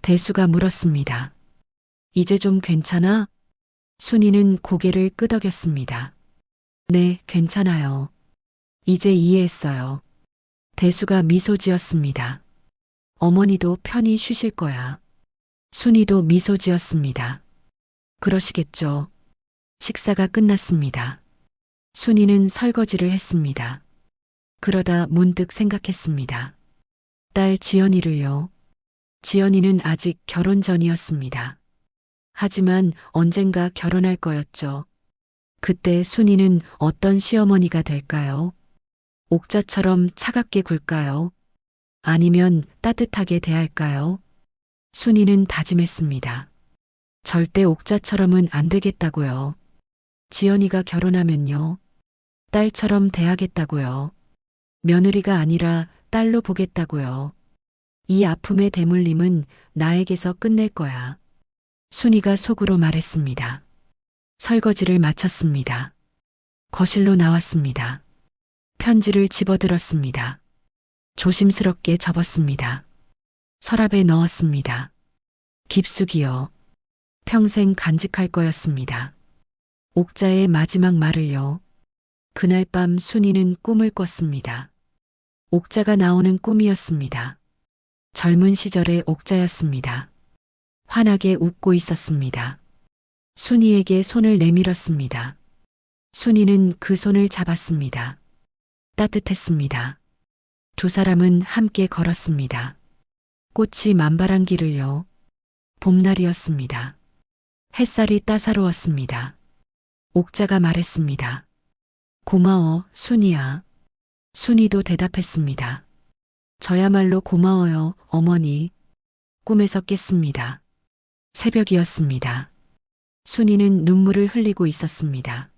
대수가 물었습니다. 이제 좀 괜찮아? 순이는 고개를 끄덕였습니다. 네, 괜찮아요. 이제 이해했어요. 대수가 미소 지었습니다. 어머니도 편히 쉬실 거야. 순이도 미소 지었습니다. 그러시겠죠. 식사가 끝났습니다. 순이는 설거지를 했습니다. 그러다 문득 생각했습니다. 딸 지연이를요. 지연이는 아직 결혼 전이었습니다. 하지만 언젠가 결혼할 거였죠. 그때 순이는 어떤 시어머니가 될까요? 옥자처럼 차갑게 굴까요? 아니면 따뜻하게 대할까요? 순이는 다짐했습니다. 절대 옥자처럼은 안 되겠다고요. 지연이가 결혼하면요. 딸처럼 대하겠다고요. 며느리가 아니라 딸로 보겠다고요. 이 아픔의 대물림은 나에게서 끝낼 거야. 순이가 속으로 말했습니다. 설거지를 마쳤습니다. 거실로 나왔습니다. 편지를 집어들었습니다. 조심스럽게 접었습니다. 서랍에 넣었습니다. 깊숙이요. 평생 간직할 거였습니다. 옥자의 마지막 말을요. 그날 밤 순이는 꿈을 꿨습니다. 옥자가 나오는 꿈이었습니다. 젊은 시절의 옥자였습니다. 환하게 웃고 있었습니다. 순이에게 손을 내밀었습니다. 순이는 그 손을 잡았습니다. 따뜻했습니다. 두 사람은 함께 걸었습니다. 꽃이 만발한 길을요. 봄날이었습니다. 햇살이 따사로웠습니다. 옥자가 말했습니다. 고마워, 순이야. 순이도 대답했습니다. 저야말로 고마워요, 어머니. 꿈에서 깼습니다. 새벽이었습니다. 순이는 눈물을 흘리고 있었습니다.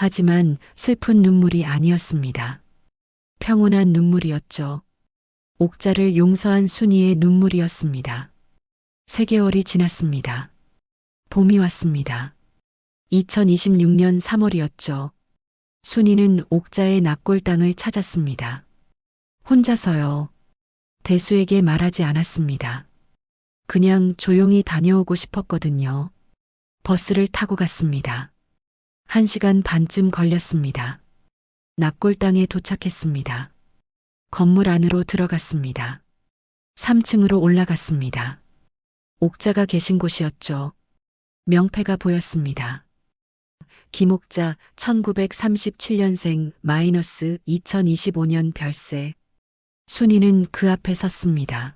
하지만 슬픈 눈물이 아니었습니다. 평온한 눈물이었죠. 옥자를 용서한 순이의 눈물이었습니다. 3개월이 지났습니다. 봄이 왔습니다. 2026년 3월이었죠. 순이는 옥자의 납골 땅을 찾았습니다. 혼자서요. 대수에게 말하지 않았습니다. 그냥 조용히 다녀오고 싶었거든요. 버스를 타고 갔습니다. 1시간 반쯤 걸렸습니다. 납골 땅에 도착했습니다. 건물 안으로 들어갔습니다. 3층으로 올라갔습니다. 옥자가 계신 곳이었죠. 명패가 보였습니다. 김옥자 1937년생 마이너스 2025년 별세. 순이는 그 앞에 섰습니다.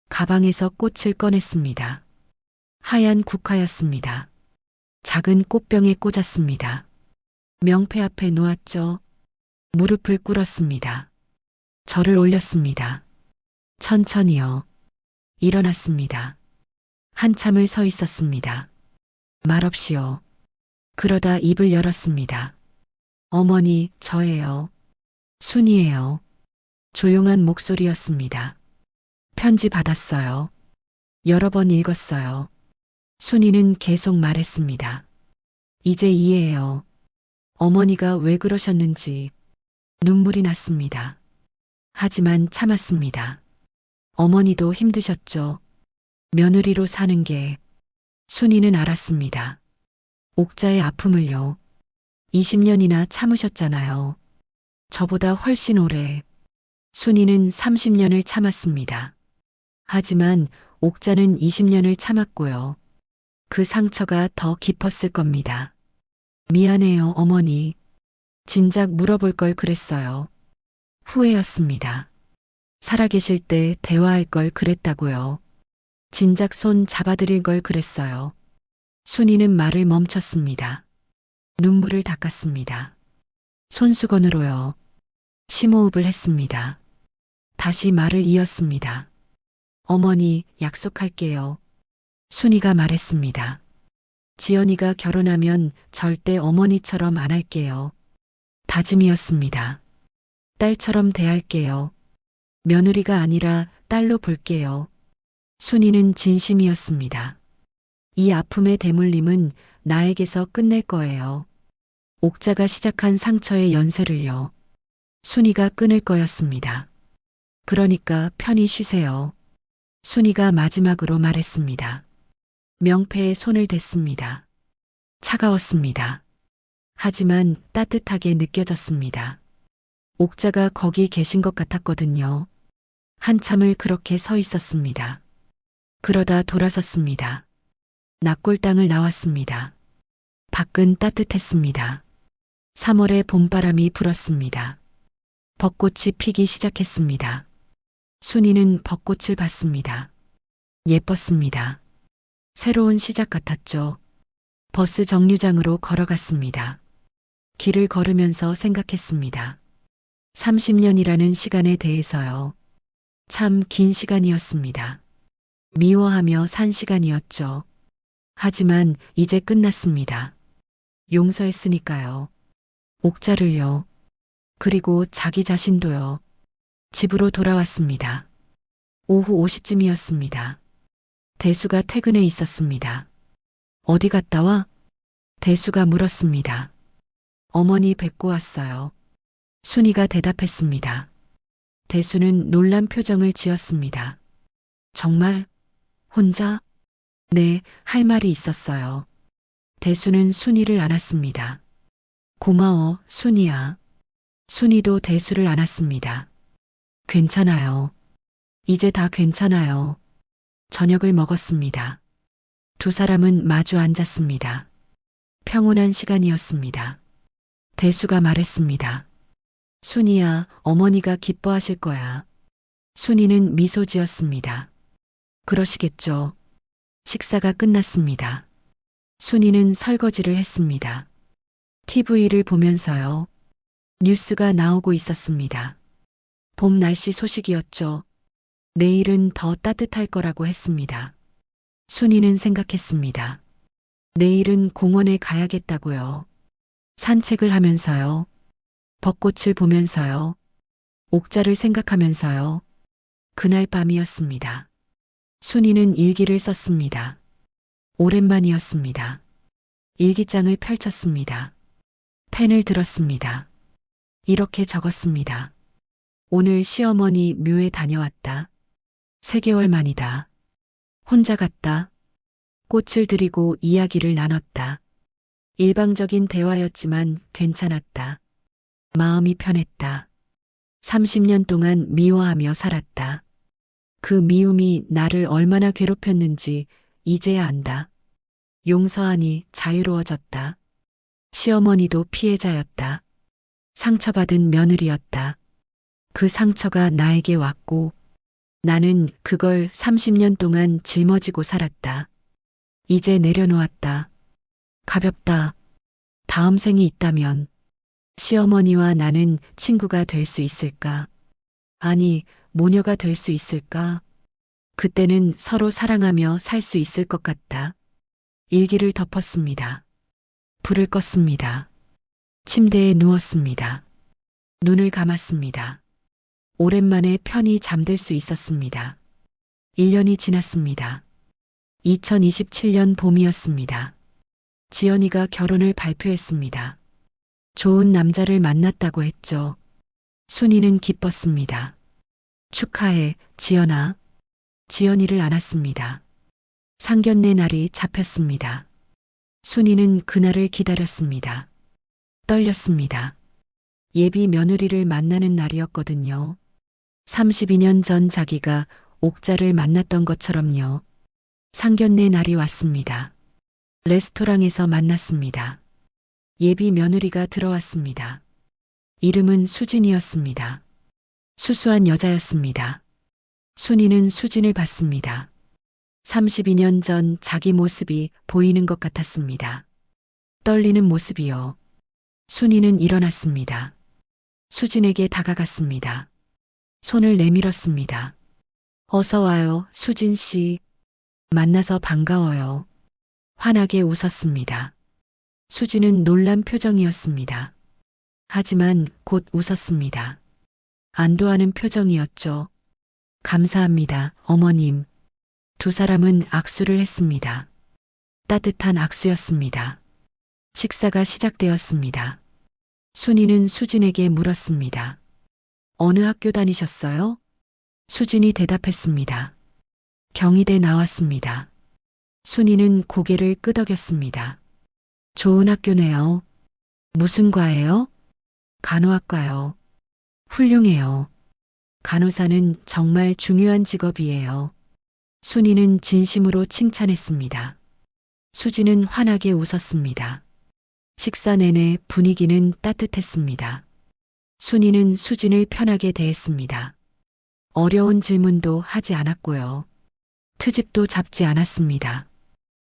가방에서 꽃을 꺼냈습니다. 하얀 국화였습니다. 작은 꽃병에 꽂았습니다. 명패 앞에 놓았죠. 무릎을 꿇었습니다. 절을 올렸습니다. 천천히요. 일어났습니다. 한참을 서 있었습니다. 말없이요. 그러다 입을 열었습니다. 어머니, 저예요. 순이에요. 조용한 목소리였습니다. 편지 받았어요. 여러 번 읽었어요. 순이는 계속 말했습니다. 이제 이해해요. 어머니가 왜 그러셨는지. 눈물이 났습니다. 하지만 참았습니다. 어머니도 힘드셨죠. 며느리로 사는 게. 순이는 알았습니다. 옥자의 아픔을요. 20년이나 참으셨잖아요. 저보다 훨씬 오래. 순이는 30년을 참았습니다. 하지만 옥자는 20년을 참았고요. 그 상처가 더 깊었을 겁니다. 미안해요, 어머니. 진작 물어볼 걸 그랬어요. 후회였습니다. 살아계실 때 대화할 걸 그랬다고요. 진작 손 잡아드릴 걸 그랬어요. 순이는 말을 멈췄습니다. 눈물을 닦았습니다. 손수건으로요. 심호흡을 했습니다. 다시 말을 이었습니다. 어머니, 약속할게요. 순이가 말했습니다. 지연이가 결혼하면 절대 어머니처럼 안 할게요. 다짐이었습니다. 딸처럼 대할게요. 며느리가 아니라 딸로 볼게요. 순이는 진심이었습니다. 이 아픔의 대물림은 나에게서 끝낼 거예요. 옥자가 시작한 상처의 연쇄를요. 순이가 끊을 거였습니다. 그러니까 편히 쉬세요. 순이가 마지막으로 말했습니다. 명패에 손을 댔습니다. 차가웠습니다. 하지만 따뜻하게 느껴졌습니다. 옥자가 거기 계신 것 같았거든요. 한참을 그렇게 서 있었습니다. 그러다 돌아섰습니다. 납골당을 나왔습니다. 밖은 따뜻했습니다. 3월의 봄바람이 불었습니다. 벚꽃이 피기 시작했습니다. 순이는 벚꽃을 봤습니다. 예뻤습니다. 새로운 시작 같았죠. 버스 정류장으로 걸어갔습니다. 길을 걸으면서 생각했습니다. 30년이라는 시간에 대해서요. 참 긴 시간이었습니다. 미워하며 산 시간이었죠. 하지만 이제 끝났습니다. 용서했으니까요. 옥자를요. 그리고 자기 자신도요. 집으로 돌아왔습니다. 오후 5시쯤이었습니다. 대수가 퇴근해 있었습니다. 어디 갔다 와? 대수가 물었습니다. 어머니 뵙고 왔어요. 순이가 대답했습니다. 대수는 놀란 표정을 지었습니다. 정말? 혼자? 네, 할 말이 있었어요. 대수는 순이를 안았습니다. 고마워, 순이야. 순이도 대수를 안았습니다. 괜찮아요. 이제 다 괜찮아요. 저녁을 먹었습니다. 두 사람은 마주 앉았습니다. 평온한 시간이었습니다. 대수가 말했습니다. 순이야, 어머니가 기뻐하실 거야. 순이는 미소 지었습니다. 그러시겠죠. 식사가 끝났습니다. 순이는 설거지를 했습니다. TV를 보면서요. 뉴스가 나오고 있었습니다. 봄 날씨 소식이었죠. 내일은 더 따뜻할 거라고 했습니다. 순이는 생각했습니다. 내일은 공원에 가야겠다고요. 산책을 하면서요. 벚꽃을 보면서요. 옥자를 생각하면서요. 그날 밤이었습니다. 순이는 일기를 썼습니다. 오랜만이었습니다. 일기장을 펼쳤습니다. 펜을 들었습니다. 이렇게 적었습니다. 오늘 시어머니 묘에 다녀왔다. 3개월 만이다. 혼자 갔다. 꽃을 드리고 이야기를 나눴다. 일방적인 대화였지만 괜찮았다. 마음이 편했다. 30년 동안 미워하며 살았다. 그 미움이 나를 얼마나 괴롭혔는지 이제야 안다. 용서하니 자유로워졌다. 시어머니도 피해자였다. 상처받은 며느리였다. 그 상처가 나에게 왔고 나는 그걸 30년 동안 짊어지고 살았다. 이제 내려놓았다. 가볍다. 다음 생이 있다면 시어머니와 나는 친구가 될 수 있을까? 아니, 모녀가 될 수 있을까? 그때는 서로 사랑하며 살 수 있을 것 같다. 일기를 덮었습니다. 불을 껐습니다. 침대에 누웠습니다. 눈을 감았습니다. 오랜만에 편히 잠들 수 있었습니다. 1년이 지났습니다. 2027년 봄이었습니다. 지연이가 결혼을 발표했습니다. 좋은 남자를 만났다고 했죠. 순이는 기뻤습니다. 축하해, 지연아. 지연이를 안았습니다. 상견례 날이 잡혔습니다. 순이는 그날을 기다렸습니다. 떨렸습니다. 예비 며느리를 만나는 날이었거든요. 32년 전 자기가 옥자를 만났던 것처럼요. 상견례 날이 왔습니다. 레스토랑에서 만났습니다. 예비 며느리가 들어왔습니다. 이름은 수진이었습니다. 수수한 여자였습니다. 순이는 수진을 봤습니다. 32년 전 자기 모습이 보이는 것 같았습니다. 떨리는 모습이요. 순이는 일어났습니다. 수진에게 다가갔습니다. 손을 내밀었습니다. 어서 와요, 수진 씨. 만나서 반가워요. 환하게 웃었습니다. 수진은 놀란 표정이었습니다. 하지만 곧 웃었습니다. 안도하는 표정이었죠. 감사합니다, 어머님. 두 사람은 악수를 했습니다. 따뜻한 악수였습니다. 식사가 시작되었습니다. 순이는 수진에게 물었습니다. 어느 학교 다니셨어요? 수진이 대답했습니다. 경희대 나왔습니다. 순이는 고개를 끄덕였습니다. 좋은 학교네요. 무슨 과예요? 간호학과요. 훌륭해요. 간호사는 정말 중요한 직업이에요. 순이는 진심으로 칭찬했습니다. 수지는 환하게 웃었습니다. 식사 내내 분위기는 따뜻했습니다. 순이는 수진을 편하게 대했습니다. 어려운 질문도 하지 않았고요. 트집도 잡지 않았습니다.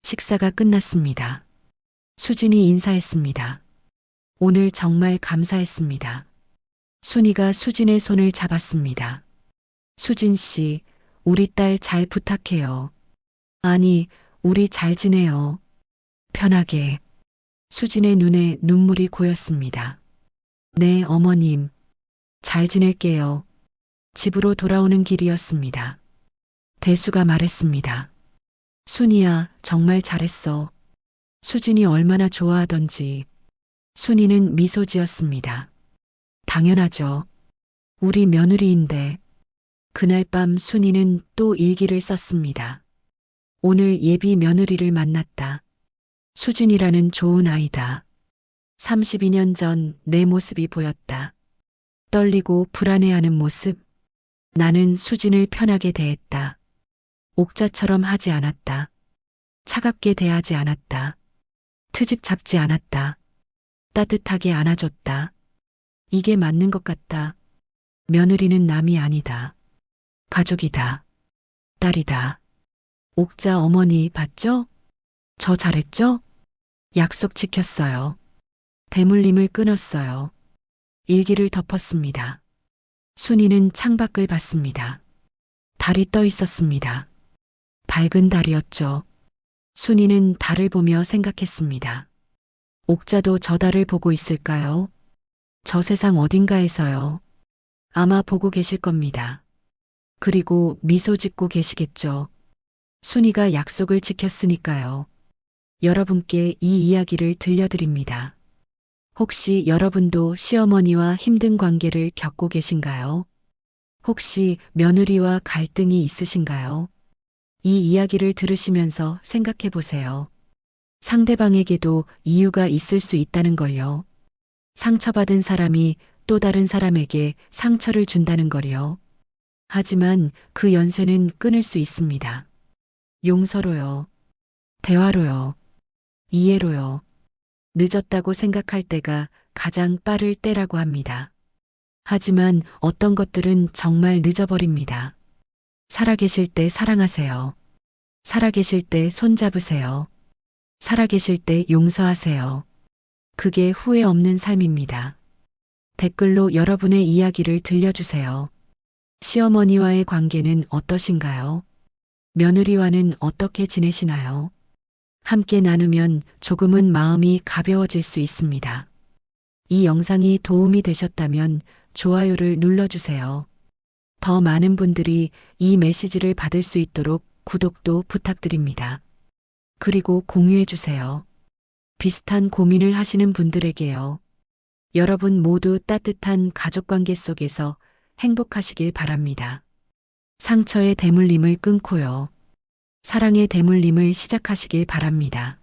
식사가 끝났습니다. 수진이 인사했습니다. 오늘 정말 감사했습니다. 순이가 수진의 손을 잡았습니다. 수진 씨, 우리 딸 잘 부탁해요. 아니, 우리 잘 지내요. 편하게. 수진의 눈에 눈물이 고였습니다. 네, 어머님. 잘 지낼게요. 집으로 돌아오는 길이었습니다. 대수가 말했습니다. 순이야, 정말 잘했어. 수진이 얼마나 좋아하던지. 순이는 미소 지었습니다. 당연하죠. 우리 며느리인데. 그날 밤 순이는 또 일기를 썼습니다. 오늘 예비 며느리를 만났다. 수진이라는 좋은 아이다. 32년 전 내 모습이 보였다. 떨리고 불안해하는 모습. 나는 수진을 편하게 대했다. 옥자처럼 하지 않았다. 차갑게 대하지 않았다. 트집 잡지 않았다. 따뜻하게 안아줬다. 이게 맞는 것 같다. 며느리는 남이 아니다. 가족이다. 딸이다. 옥자 어머니 봤죠? 저 잘했죠? 약속 지켰어요. 대물림을 끊었어요. 일기를 덮었습니다. 순이는 창밖을 봤습니다. 달이 떠 있었습니다. 밝은 달이었죠. 순이는 달을 보며 생각했습니다. 옥자도 저 달을 보고 있을까요? 저 세상 어딘가에서요. 아마 보고 계실 겁니다. 그리고 미소 짓고 계시겠죠. 순이가 약속을 지켰으니까요. 여러분께 이 이야기를 들려드립니다. 혹시 여러분도 시어머니와 힘든 관계를 겪고 계신가요? 혹시 며느리와 갈등이 있으신가요? 이 이야기를 들으시면서 생각해 보세요. 상대방에게도 이유가 있을 수 있다는 걸요. 상처받은 사람이 또 다른 사람에게 상처를 준다는 걸요. 하지만 그 연쇄는 끊을 수 있습니다. 용서로요. 대화로요. 이해로요. 늦었다고 생각할 때가 가장 빠를 때라고 합니다. 하지만 어떤 것들은 정말 늦어버립니다. 살아계실 때 사랑하세요. 살아계실 때 손잡으세요. 살아계실 때 용서하세요. 그게 후회 없는 삶입니다. 댓글로 여러분의 이야기를 들려주세요. 시어머니와의 관계는 어떠신가요? 며느리와는 어떻게 지내시나요? 함께 나누면 조금은 마음이 가벼워질 수 있습니다. 이 영상이 도움이 되셨다면 좋아요를 눌러주세요. 더 많은 분들이 이 메시지를 받을 수 있도록 구독도 부탁드립니다. 그리고 공유해주세요. 비슷한 고민을 하시는 분들에게요. 여러분 모두 따뜻한 가족관계 속에서 행복하시길 바랍니다. 상처의 대물림을 끊고요. 사랑의 대물림을 시작하시길 바랍니다.